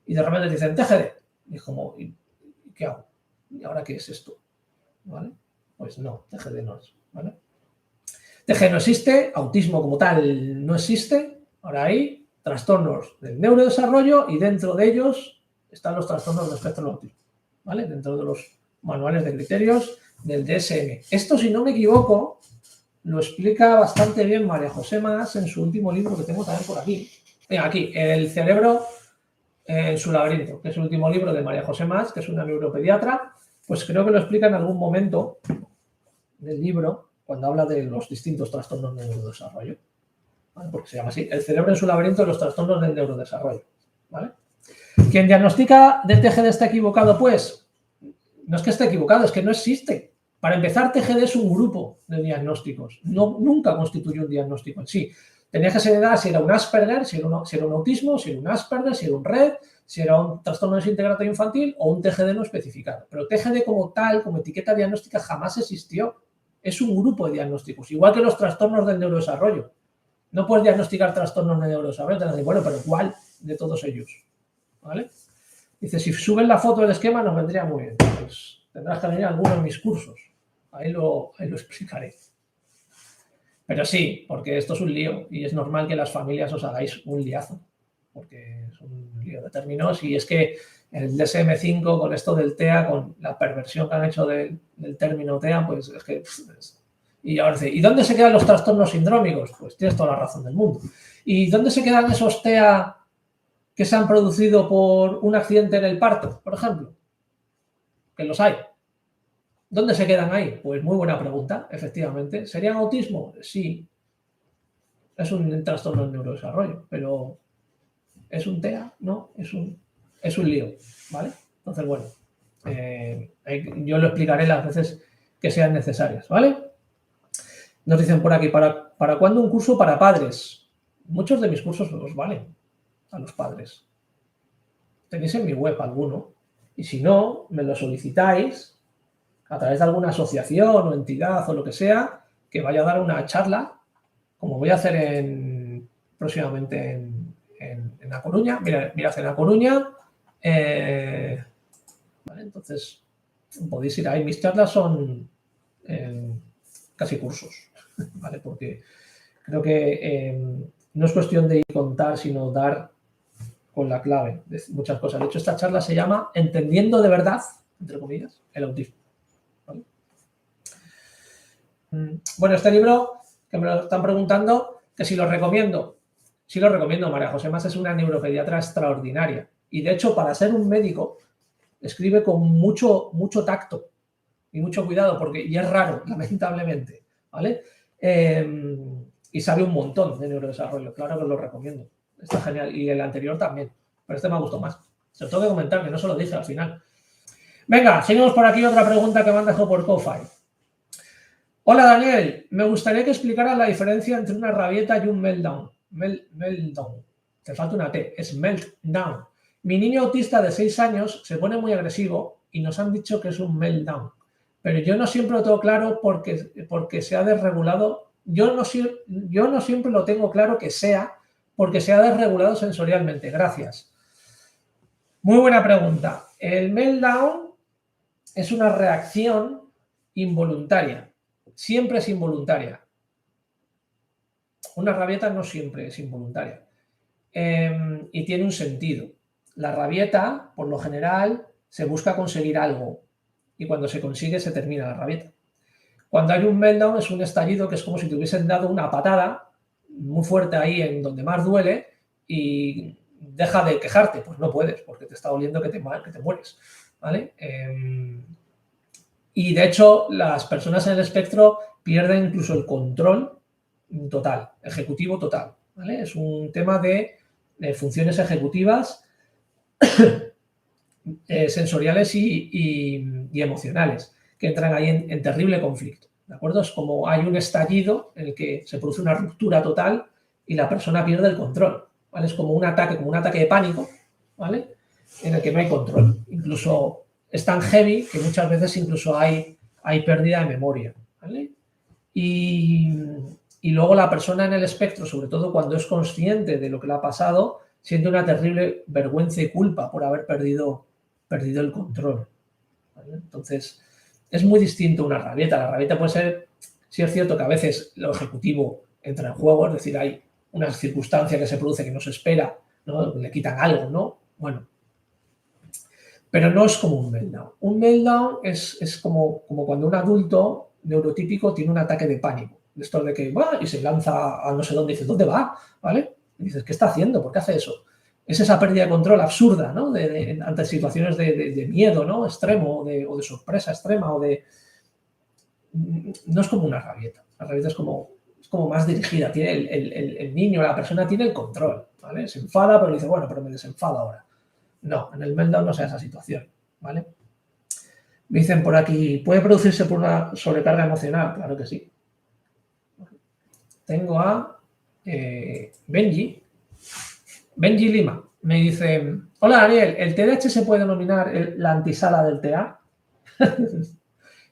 y de repente dicen TGD. Y es como, ¿y qué hago? ¿Y ahora qué es esto? ¿Vale? Pues no, TGD no es. ¿Vale? TGD no existe, autismo como tal no existe. Ahora hay trastornos del neurodesarrollo y dentro de ellos están los trastornos de espectro del autismo. ¿Vale? Dentro de los manuales de criterios del DSM. Esto, si no me equivoco, lo explica bastante bien María José Mas en su último libro que tengo también por aquí. Mira, aquí, El cerebro en su laberinto, que es el último libro de María José Mas, que es una neuropediatra. Pues creo que lo explica en algún momento del libro cuando habla de los distintos trastornos del neurodesarrollo. ¿Vale? Porque se llama así, El cerebro en su laberinto de los trastornos del neurodesarrollo. ¿Vale? ¿Quien diagnostica de TGD está equivocado? Pues no es que esté equivocado, es que no existe. Para empezar, TGD es un grupo de diagnósticos. Nunca constituye un diagnóstico en sí. Tenía que ser si era un Asperger, si era un autismo, si era un Asperger, si era un Rett, si era un trastorno desintegratorio infantil o un TGD no especificado. Pero TGD como tal, como etiqueta diagnóstica, jamás existió. Es un grupo de diagnósticos, igual que los trastornos del neurodesarrollo. No puedes diagnosticar trastornos de neurodesarrollo. Te decir, bueno, pero ¿cuál de todos ellos? ¿Vale? Dice, si suben la foto del esquema nos vendría muy bien. Pues tendrás que venir a alguno de mis cursos. Ahí lo explicaré. Pero sí, porque esto es un lío y es normal que las familias os hagáis un liazo, porque es un lío de términos y es que el DSM-5 con esto del TEA, con la perversión que han hecho del término TEA, pues es que... Y ahora dice, ¿y dónde se quedan los trastornos sindrómicos? Pues tienes toda la razón del mundo. ¿Y dónde se quedan esos TEA que se han producido por un accidente en el parto, por ejemplo? Que los hay. ¿Dónde se quedan ahí? Pues muy buena pregunta, efectivamente. ¿Serían autismo? Sí. Es un trastorno del neurodesarrollo, pero ¿es un TEA? No, es un lío, ¿vale? Entonces, bueno, yo lo explicaré las veces que sean necesarias, ¿vale? Nos dicen por aquí, ¿para cuándo un curso para padres? Muchos de mis cursos os valen a los padres. Tenéis en mi web alguno. Y si no, me lo solicitáis a través de alguna asociación o entidad o lo que sea, que vaya a dar una charla, como voy a hacer próximamente en A Coruña. Mirad en A Coruña. ¿Vale? Entonces, podéis ir ahí. Mis charlas son casi cursos, ¿vale? Porque creo que no es cuestión de ir a contar, sino dar con la clave de muchas cosas. De hecho, esta charla se llama Entendiendo de verdad, entre comillas, el autismo. ¿Vale? Bueno, este libro, que me lo están preguntando, que si lo recomiendo. Sí lo recomiendo, María José Mas es una neuropediatra extraordinaria. Y de hecho, para ser un médico, escribe con mucho tacto y mucho cuidado, y es raro, lamentablemente, ¿vale? Y sabe un montón de neurodesarrollo, claro que os lo recomiendo. Está genial. Y el anterior también, pero este me gustó más. Se lo tengo que comentar, que no se lo dije al final. Venga, seguimos por aquí, otra pregunta que me han dejado por Ko-Fi. Hola Daniel, me gustaría que explicaras la diferencia entre una rabieta y un meltdown. Meltdown. Te falta una T, es meltdown. Mi niño autista de 6 años se pone muy agresivo y nos han dicho que es un meltdown. Pero yo no siempre lo tengo claro porque se ha desregulado. Yo no siempre lo tengo claro que sea porque se ha desregulado sensorialmente. Gracias. Muy buena pregunta. El meltdown es una reacción involuntaria. Siempre es involuntaria. Una rabieta no siempre es involuntaria. Y tiene un sentido. La rabieta, por lo general, se busca conseguir algo. Y cuando se consigue, se termina la rabieta. Cuando hay un meltdown, es un estallido que es como si te hubiesen dado una patada muy fuerte ahí en donde más duele y deja de quejarte. Pues no puedes, porque te está doliendo que te mueres. ¿Vale? Y de hecho, las personas en el espectro pierden incluso el control total, ejecutivo total. ¿Vale? Es un tema de funciones ejecutivas sensoriales y emocionales que entran ahí en terrible conflicto. ¿De acuerdo? Es como hay un estallido en el que se produce una ruptura total y la persona pierde el control. ¿Vale? Es como un ataque de pánico, ¿vale? En el que no hay control. Incluso es tan heavy que muchas veces incluso hay pérdida de memoria, ¿vale? Y luego la persona en el espectro, sobre todo cuando es consciente de lo que le ha pasado, siente una terrible vergüenza y culpa por haber perdido el control, ¿vale? Entonces, es muy distinto una rabieta. La rabieta puede ser, sí es cierto que a veces lo ejecutivo entra en juego, es decir, hay una circunstancia que se produce que no se espera, ¿no? Le quitan algo, ¿no? Bueno, pero no es como un meltdown. Un meltdown es como cuando un adulto neurotípico tiene un ataque de pánico. De esto de que va y se lanza a no sé dónde y dices, ¿dónde va? ¿Vale? Y dices, ¿qué está haciendo? ¿Por qué hace eso? Es esa pérdida de control absurda, ¿no? Ante situaciones de miedo, ¿no? Extremo, o de sorpresa extrema, no es como una rabieta. La rabieta es como más dirigida. Tiene el niño, la persona tiene el control, ¿vale? Se enfada, pero dice, bueno, pero me desenfado ahora. No, en el meltdown no sea esa situación, ¿vale? Me dicen por aquí, ¿puede producirse por una sobrecarga emocional? Claro que sí. Tengo a Benji Lima. Me dice, hola Ariel, ¿el TDAH se puede denominar la antisala del TA?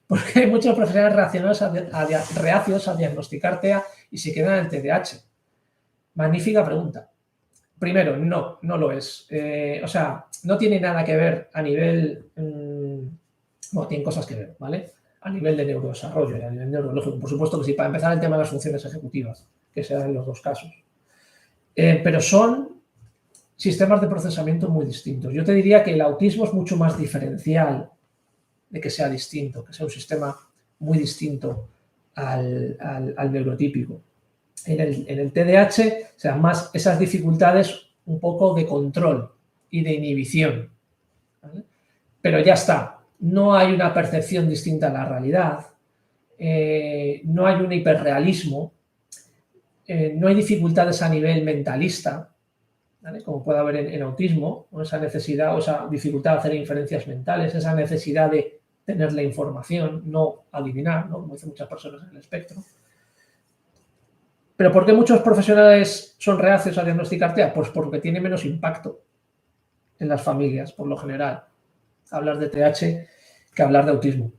Porque hay muchos profesionales reacios a diagnosticar TEA y se quedan en el TDAH. Magnífica pregunta. Primero, no lo es. O sea, no tiene nada que ver a nivel... bueno, tienen cosas que ver, ¿vale? A nivel de neurodesarrollo y a nivel neurológico. Por supuesto que sí, para empezar el tema de las funciones ejecutivas, que se dan en los dos casos. Pero son sistemas de procesamiento muy distintos. Yo te diría que el autismo es mucho más diferencial de que sea distinto, que sea un sistema muy distinto al neurotípico. En el TDAH se dan más esas dificultades un poco de control y de inhibición, ¿vale? Pero ya está, no hay una percepción distinta a la realidad, no hay un hiperrealismo, no hay dificultades a nivel mentalista, ¿vale? Como puede haber en autismo, ¿no? Esa necesidad o esa dificultad de hacer inferencias mentales, esa necesidad de tener la información, no adivinar, ¿no? Como dicen muchas personas en el espectro. ¿Pero por qué muchos profesionales son reacios a diagnosticar TEA? Pues porque tiene menos impacto en las familias, por lo general, hablar de TH que hablar de autismo.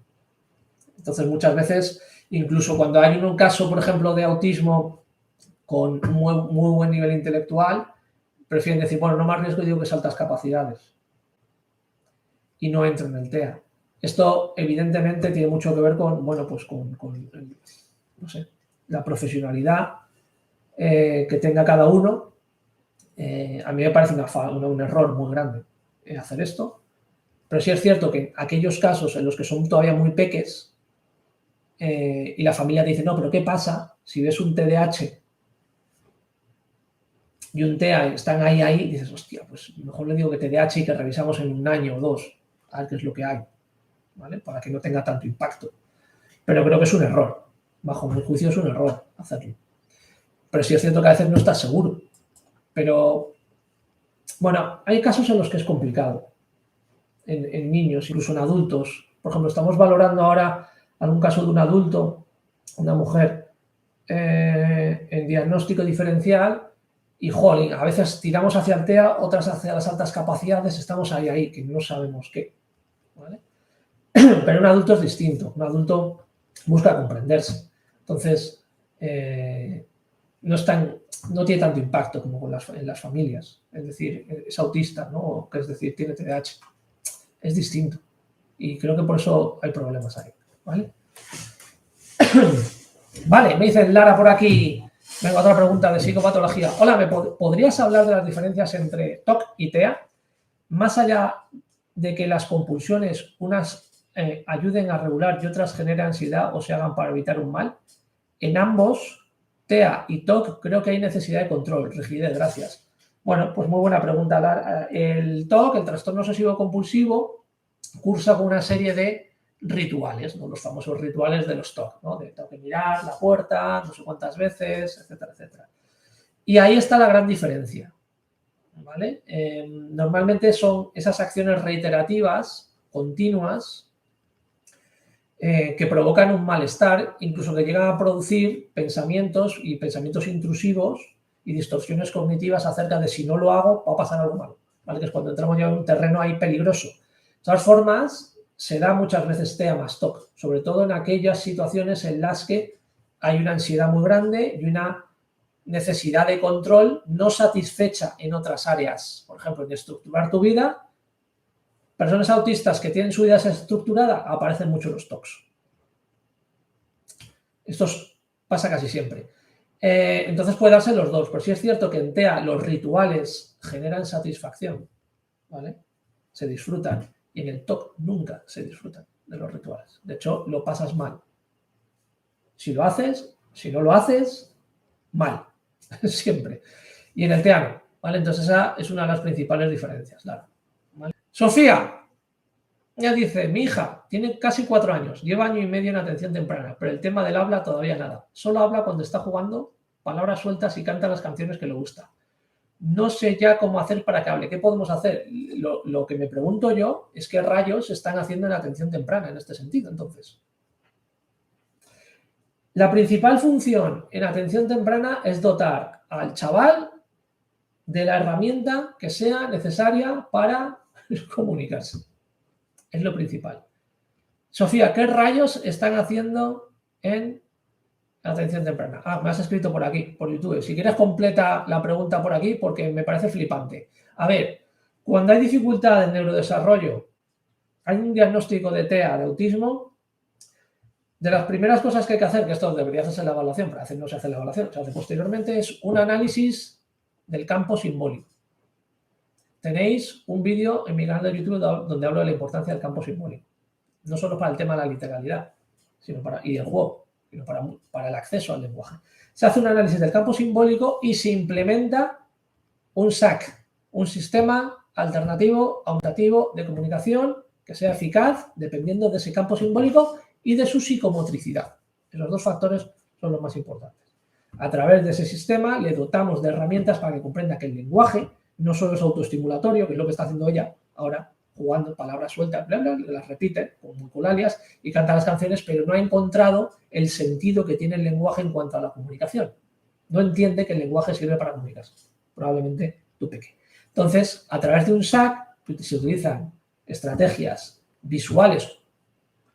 Entonces, muchas veces, incluso cuando hay un caso, por ejemplo, de autismo con muy buen nivel intelectual, prefieren decir, bueno, no más riesgo, digo que es altas capacidades. Y no entra en el TEA. Esto, evidentemente, tiene mucho que ver con, bueno, pues con no sé, la profesionalidad que tenga cada uno. A mí me parece un error muy grande hacer esto, pero sí es cierto que aquellos casos en los que son todavía muy peques y la familia te dice, no, pero ¿qué pasa si ves un TDAH y un TEA están ahí, dices, hostia, pues mejor le digo que TDAH y que revisamos en 1 año o 2, a ver qué es lo que hay, ¿vale? Para que no tenga tanto impacto. Pero creo que es un error. Bajo mi juicio es un error hacerlo. Pero sí es cierto que a veces no estás seguro. Pero, bueno, hay casos en los que es complicado. En niños, incluso en adultos. Por ejemplo, estamos valorando ahora algún caso de un adulto, una mujer, en diagnóstico diferencial y, jolín, a veces tiramos hacia el TEA, otras hacia las altas capacidades, estamos ahí, que no sabemos qué, ¿vale? Pero un adulto es distinto. Un adulto busca comprenderse. Entonces, no tiene tanto impacto como en las familias. Es decir, es autista, ¿no? Es decir, tiene TDAH. Es distinto. Y creo que por eso hay problemas ahí. ¿Vale? Vale, me dice Lara por aquí. Venga, otra pregunta de psicopatología. Hola, ¿podrías hablar de las diferencias entre TOC y TEA? Más allá de que las compulsiones, unas ayuden a regular y otras generen ansiedad o se hagan para evitar un mal, en ambos, TEA y TOC, creo que hay necesidad de control, rigidez, gracias. Bueno, pues muy buena pregunta, Lara. El TOC, el trastorno obsesivo compulsivo, cursa con una serie de rituales, ¿no? Los famosos rituales de los TOC, ¿no? De tengo que mirar la puerta no sé cuántas veces, etcétera, etcétera. Y ahí está la gran diferencia, ¿vale? Normalmente son esas acciones reiterativas, continuas, que provocan un malestar, incluso que llegan a producir pensamientos intrusivos y distorsiones cognitivas acerca de si no lo hago va a pasar algo malo, ¿vale? Que es cuando entramos ya en un terreno ahí peligroso. De todas formas, se da muchas veces TEA más TOC, sobre todo en aquellas situaciones en las que hay una ansiedad muy grande y una necesidad de control no satisfecha en otras áreas. Por ejemplo, en estructurar tu vida, personas autistas que tienen su vida estructurada, aparecen mucho los TOCs. Esto pasa casi siempre. Entonces puede darse los dos, pero sí es cierto que en TEA los rituales generan satisfacción, ¿vale? Se disfrutan. Y en el TOC nunca se disfrutan de los rituales. De hecho, lo pasas mal. Si lo haces, si no lo haces, mal. Siempre. Y en el TEA no, ¿vale? Entonces esa es una de las principales diferencias, claro. ¿Vale? Sofía, ella dice, mi hija tiene casi 4 años, lleva 1 año y medio en atención temprana, pero el tema del habla todavía nada. Solo habla cuando está jugando, palabras sueltas y canta las canciones que le gusta. No sé ya cómo hacer para que hable. ¿Qué podemos hacer? Lo que me pregunto yo es qué rayos están haciendo en atención temprana en este sentido, entonces. La principal función en atención temprana es dotar al chaval de la herramienta que sea necesaria para comunicarse. Es lo principal. Sofía, ¿qué rayos están haciendo en atención temprana? Ah, me has escrito por aquí, por YouTube. Si quieres completa la pregunta por aquí porque me parece flipante. A ver, cuando hay dificultad en neurodesarrollo, hay un diagnóstico de TEA, de autismo, de las primeras cosas que hay que hacer, que esto debería hacerse la evaluación, pero no se hace la evaluación, se hace posteriormente, es un análisis del campo simbólico. Tenéis un vídeo en mi canal de YouTube donde hablo de la importancia del campo simbólico. No solo para el tema de la literalidad y del juego, sino para el acceso al lenguaje. Se hace un análisis del campo simbólico y se implementa un SAC, un sistema alternativo, auditativo de comunicación que sea eficaz dependiendo de ese campo simbólico y de su psicomotricidad. Esos 2 factores son los más importantes. A través de ese sistema le dotamos de herramientas para que comprenda que el lenguaje no solo es autoestimulatorio, que es lo que está haciendo ella ahora, jugando palabras sueltas, bla, bla, las repite con muculalias y canta las canciones, pero no ha encontrado el sentido que tiene el lenguaje en cuanto a la comunicación. No entiende que el lenguaje sirve para comunicarse. Probablemente tú peque. Entonces, a través de un SAC se utilizan estrategias visuales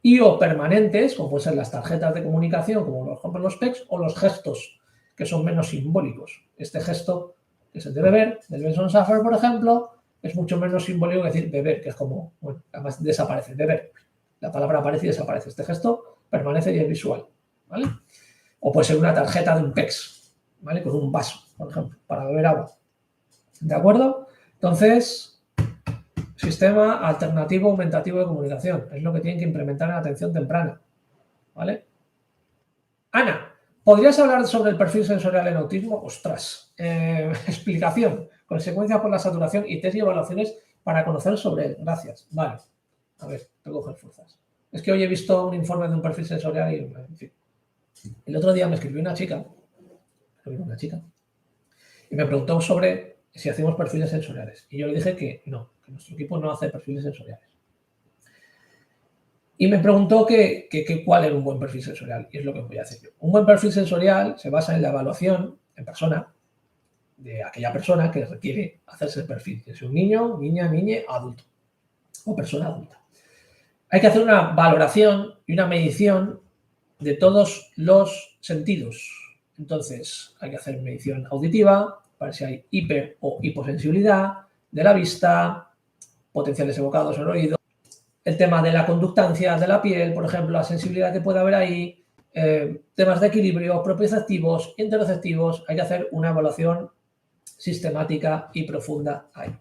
y o permanentes, como pueden ser las tarjetas de comunicación, como por ejemplo los PECs, o los gestos, que son menos simbólicos. Este gesto, que es el de beber, del Benson Saffer, por ejemplo, es mucho menos simbólico que decir beber, que es como, bueno, además desaparece, beber. La palabra aparece y desaparece. Este gesto permanece y es visual, ¿vale? O puede ser una tarjeta de un PEX, ¿vale? Con un vaso, por ejemplo, para beber agua. ¿De acuerdo? Entonces, sistema alternativo aumentativo de comunicación. Es lo que tienen que implementar en atención temprana, ¿vale? Ana, ¿Podrías hablar sobre el perfil sensorial en autismo? Ostras. Explicación. Consecuencias por la saturación y test y evaluaciones para conocer sobre él. Gracias. Vale. A ver, tengo que coger fuerzas. Es que hoy he visto un informe de un perfil sensorial y, en fin. El otro día me escribió una chica y me preguntó sobre si hacemos perfiles sensoriales. Y yo le dije que no, que nuestro equipo no hace perfiles sensoriales. Y me preguntó cuál era un buen perfil sensorial, y es lo que voy a hacer yo. Un buen perfil sensorial se basa en la evaluación en persona de aquella persona que requiere hacerse el perfil, que es un niño, niña, niñe, adulto o persona adulta. Hay que hacer una valoración y una medición de todos los sentidos. Entonces, hay que hacer medición auditiva para ver si hay hiper o hiposensibilidad de la vista, potenciales evocados en el oído, el tema de la conductancia de la piel, por ejemplo, la sensibilidad que puede haber ahí, temas de equilibrio, propioceptivos, interoceptivos. Hay que hacer una evaluación sistemática y profunda ahí.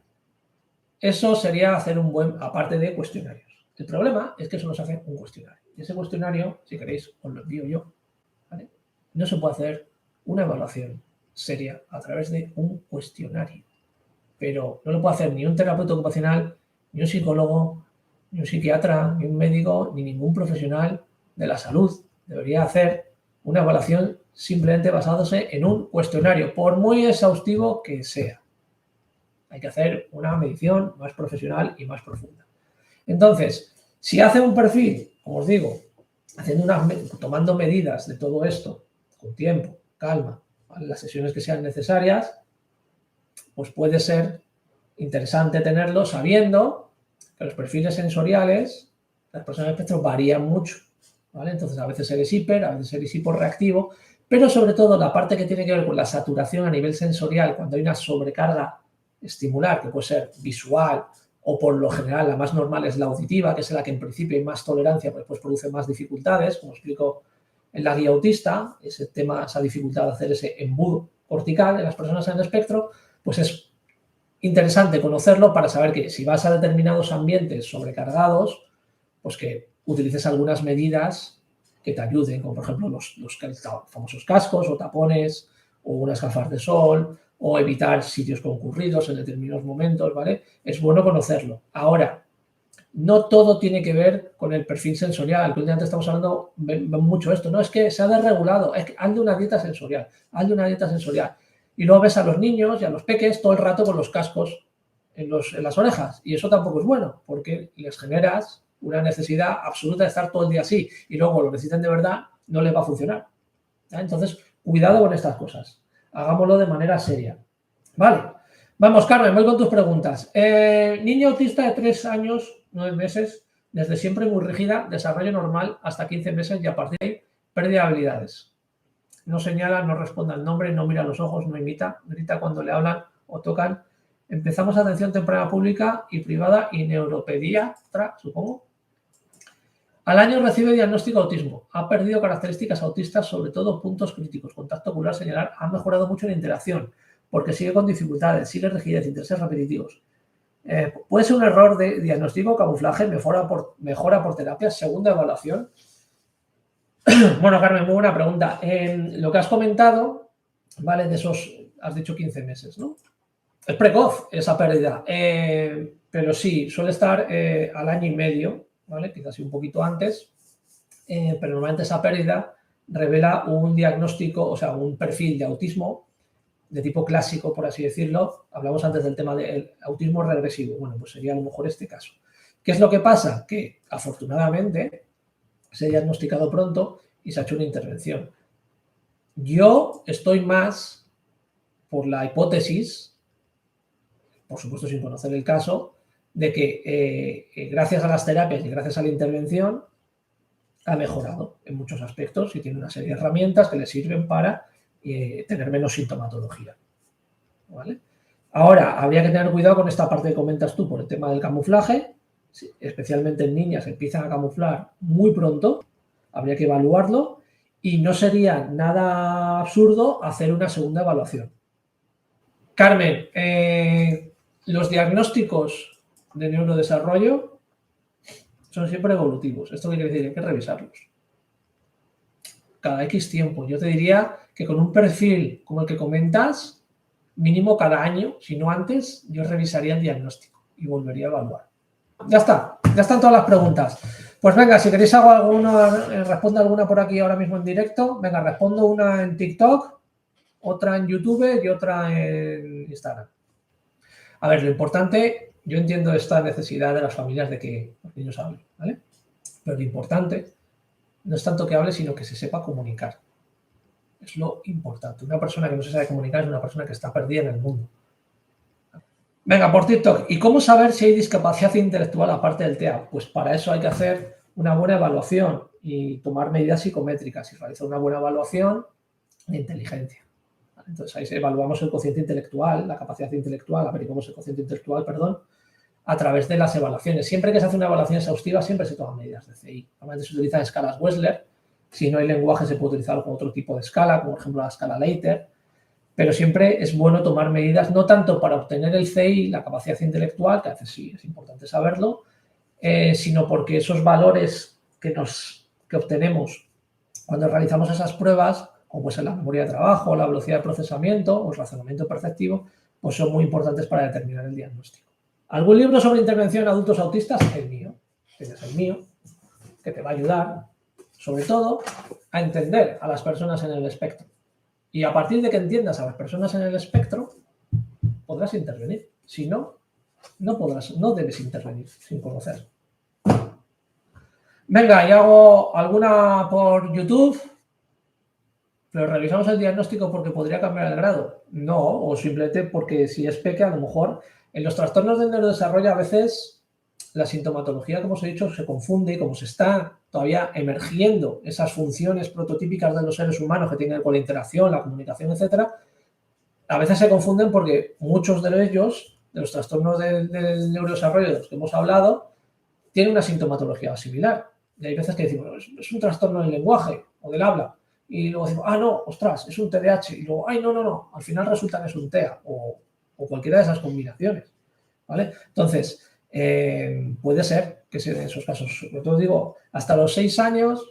Eso sería hacer un buen, aparte de cuestionarios. El problema es que eso nos hace un cuestionario. Y ese cuestionario, si queréis, os lo envío yo. ¿Vale? No se puede hacer una evaluación seria a través de un cuestionario. Pero no lo puede hacer ni un terapeuta ocupacional, ni un psicólogo, ni un psiquiatra, ni un médico, ni ningún profesional de la salud. Debería hacer una evaluación simplemente basándose en un cuestionario, por muy exhaustivo que sea. Hay que hacer una medición más profesional y más profunda. Entonces, si hace un perfil, como os digo, tomando medidas de todo esto, con tiempo, calma, ¿vale? Las sesiones que sean necesarias, pues puede ser interesante tenerlo sabiendo que los perfiles sensoriales, las personas de espectro varían mucho, ¿vale? Entonces, a veces eres hiper, a veces eres hiporreactivo, pero sobre todo la parte que tiene que ver con la saturación a nivel sensorial, cuando hay una sobrecarga estimular, que puede ser visual o por lo general la más normal es la auditiva, que es la que en principio hay más tolerancia, pues produce más dificultades, como explico en la guía autista, ese tema, esa dificultad de hacer ese embudo cortical en las personas en el espectro, pues es interesante conocerlo para saber que si vas a determinados ambientes sobrecargados, pues que utilices algunas medidas que te ayuden, como por ejemplo los famosos cascos o tapones o unas gafas de sol o evitar sitios concurridos en determinados momentos, ¿vale? Es bueno conocerlo. Ahora, no todo tiene que ver con el perfil sensorial, que antes estamos hablando mucho esto, no es que se ha desregulado, es que hazle una dieta sensorial, hazle una dieta sensorial. Y luego ves a los niños y a los peques todo el rato con los cascos en las orejas, y eso tampoco es bueno, porque les generas una necesidad absoluta de estar todo el día así, y luego lo necesitan de verdad, no les va a funcionar. Entonces, cuidado con estas cosas, hagámoslo de manera seria. Vale, vamos, Carmen, voy con tus preguntas. Niño autista de 3 años, 9 meses, desde siempre muy rígida, desarrollo normal hasta 15 meses y a partir de ahí, pérdida de habilidades. No señala, no responde al nombre, no mira a los ojos, no imita, grita cuando le hablan o tocan. Empezamos atención temprana pública y privada y neuropediatra, supongo. Al año recibe diagnóstico de autismo. Ha perdido características autistas, sobre todo puntos críticos. Contacto ocular, señalar. Ha mejorado mucho en interacción, porque sigue con dificultades, sigue rigidez, intereses repetitivos. Puede ser un error de diagnóstico, camuflaje, mejora por terapia, segunda evaluación. Bueno, Carmen, muy buena pregunta. Lo que has comentado, ¿vale? De esos, has dicho 15 meses, ¿no? Es precoz esa pérdida, pero sí, suele estar al año y medio, ¿vale? Quizás un poquito antes, pero normalmente esa pérdida revela un diagnóstico, o sea, un perfil de autismo de tipo clásico, por así decirlo. Hablamos antes del tema del autismo regresivo. Bueno, pues sería a lo mejor este caso. ¿Qué es lo que pasa? Que afortunadamente se ha diagnosticado pronto y se ha hecho una intervención. Yo estoy más por la hipótesis, por supuesto sin conocer el caso, de que gracias a las terapias y gracias a la intervención ha mejorado en muchos aspectos y tiene una serie de herramientas que le sirven para tener menos sintomatología. ¿Vale? Ahora, habría que tener cuidado con esta parte que comentas tú por el tema del camuflaje, especialmente en niñas empiezan a camuflar muy pronto, habría que evaluarlo y no sería nada absurdo hacer una segunda evaluación. Carmen, los diagnósticos de neurodesarrollo son siempre evolutivos. ¿Esto qué quiere decir? Hay que revisarlos. cada X tiempo. Yo te diría que con un perfil como el que comentas, mínimo cada año, si no antes, yo revisaría el diagnóstico y volvería a evaluar. Ya está, ya están todas las preguntas. Pues venga, si queréis hago alguna, respondo alguna por aquí ahora mismo en directo. Venga, respondo una en TikTok, otra en YouTube y otra en Instagram. A ver, lo importante, yo entiendo esta necesidad de las familias de que los niños hablen, ¿vale? Pero lo importante no es tanto que hable, sino que se sepa comunicar. Es lo importante. Una persona que no se sabe comunicar es una persona que está perdida en el mundo. Venga, por TikTok. ¿Y cómo saber si hay discapacidad intelectual aparte del TEA? Pues para eso hay que hacer una buena evaluación y tomar medidas psicométricas y realizar una buena evaluación de inteligencia. Entonces ahí evaluamos el cociente intelectual, la capacidad intelectual, averiguamos el cociente intelectual, perdón, a través de las evaluaciones. Siempre que se hace una evaluación exhaustiva, siempre se toman medidas de CI. Normalmente se utilizan escalas Wechsler. Si no hay lenguaje, se puede utilizar algún otro tipo de escala, como por ejemplo la escala Leiter. Pero siempre es bueno tomar medidas, no tanto para obtener el CI, la capacidad intelectual, que a veces sí es importante saberlo, sino porque esos valores que obtenemos cuando realizamos esas pruebas, como pues en la memoria de trabajo, la velocidad de procesamiento o el razonamiento perceptivo, pues son muy importantes para determinar el diagnóstico. ¿Algún libro sobre intervención en adultos autistas? El mío. Ese es el mío, que te va a ayudar, sobre todo, a entender a las personas en el espectro. Y a partir de que entiendas a las personas en el espectro, podrás intervenir. Si no, no debes intervenir sin conocer. Venga, y hago alguna por YouTube. ¿Pero revisamos el diagnóstico porque podría cambiar el grado? No, o simplemente porque si es peque, a lo mejor en los trastornos del neurodesarrollo a veces la sintomatología, como os he dicho, se confunde y como se está todavía emergiendo esas funciones prototípicas de los seres humanos que tienen con la interacción, la comunicación, etcétera, a veces se confunden porque muchos de ellos, de los trastornos del neurodesarrollo de los que hemos hablado, tienen una sintomatología similar. Y hay veces que decimos, es un trastorno del lenguaje o del habla. Y luego decimos, no, ostras, es un TDAH. Y luego, no, al final resulta que es un TEA o cualquiera de esas combinaciones, ¿vale? Entonces, puede ser que sea en esos casos. Sobre todo digo, hasta los 6 años,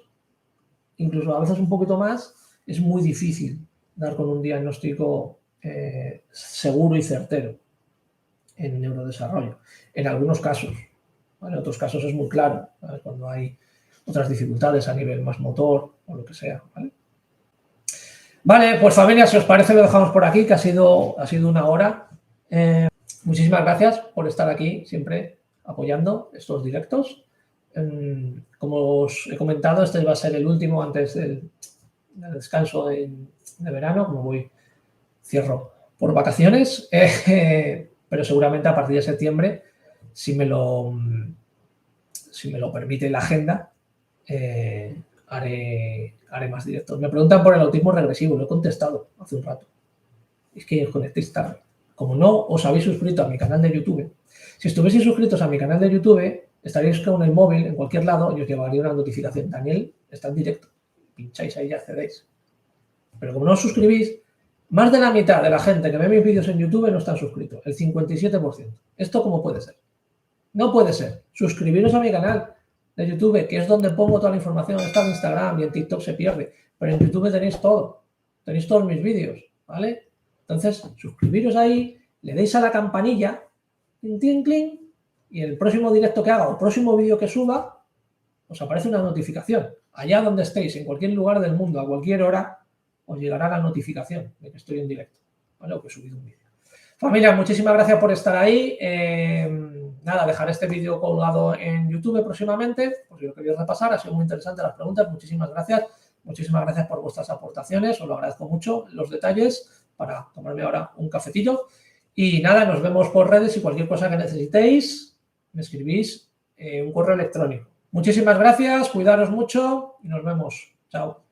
incluso a veces un poquito más, es muy difícil dar con un diagnóstico seguro y certero en neurodesarrollo. En algunos casos, ¿vale? En otros casos es muy claro, ¿vale? Cuando hay otras dificultades a nivel más motor o lo que sea, ¿vale? Vale, pues familia, si os parece lo dejamos por aquí, que ha sido una hora. Muchísimas gracias por estar aquí siempre apoyando estos directos. Como os he comentado, este va a ser el último antes del descanso de verano, como cierro por vacaciones, pero seguramente a partir de septiembre, si me lo permite la agenda, haré más directos. Me preguntan por el autismo regresivo, lo he contestado hace un rato. Es que os conectéis tarde. Como no os habéis suscrito a mi canal de YouTube, si estuvieseis suscritos a mi canal de YouTube, estaréis con el móvil en cualquier lado y os llevaría una notificación. Daniel está en directo. Pincháis ahí y accedéis. Pero como no os suscribís, más de la mitad de la gente que ve mis vídeos en YouTube no están suscritos. El 57%. ¿Esto cómo puede ser? No puede ser. Suscribiros a mi canal de YouTube, que es donde pongo toda la información. Está en Instagram y en TikTok se pierde. Pero en YouTube tenéis todo. Tenéis todos mis vídeos, ¿vale? Entonces, suscribiros ahí, le deis a la campanilla, clink, clink, y el próximo directo que haga o próximo vídeo que suba, os aparece una notificación. Allá donde estéis, en cualquier lugar del mundo, a cualquier hora, os llegará la notificación de que estoy en directo, ¿vale? O que he subido un vídeo. Familia, muchísimas gracias por estar ahí. Nada, dejaré este vídeo colgado en YouTube próximamente, por si lo queréis repasar. Ha sido muy interesante las preguntas. Muchísimas gracias. Muchísimas gracias por vuestras aportaciones. Os lo agradezco mucho. Los detalles para tomarme ahora un cafetillo. Y nada, nos vemos por redes y cualquier cosa que necesitéis, me escribís un correo electrónico. Muchísimas gracias, cuidaros mucho y nos vemos. Chao.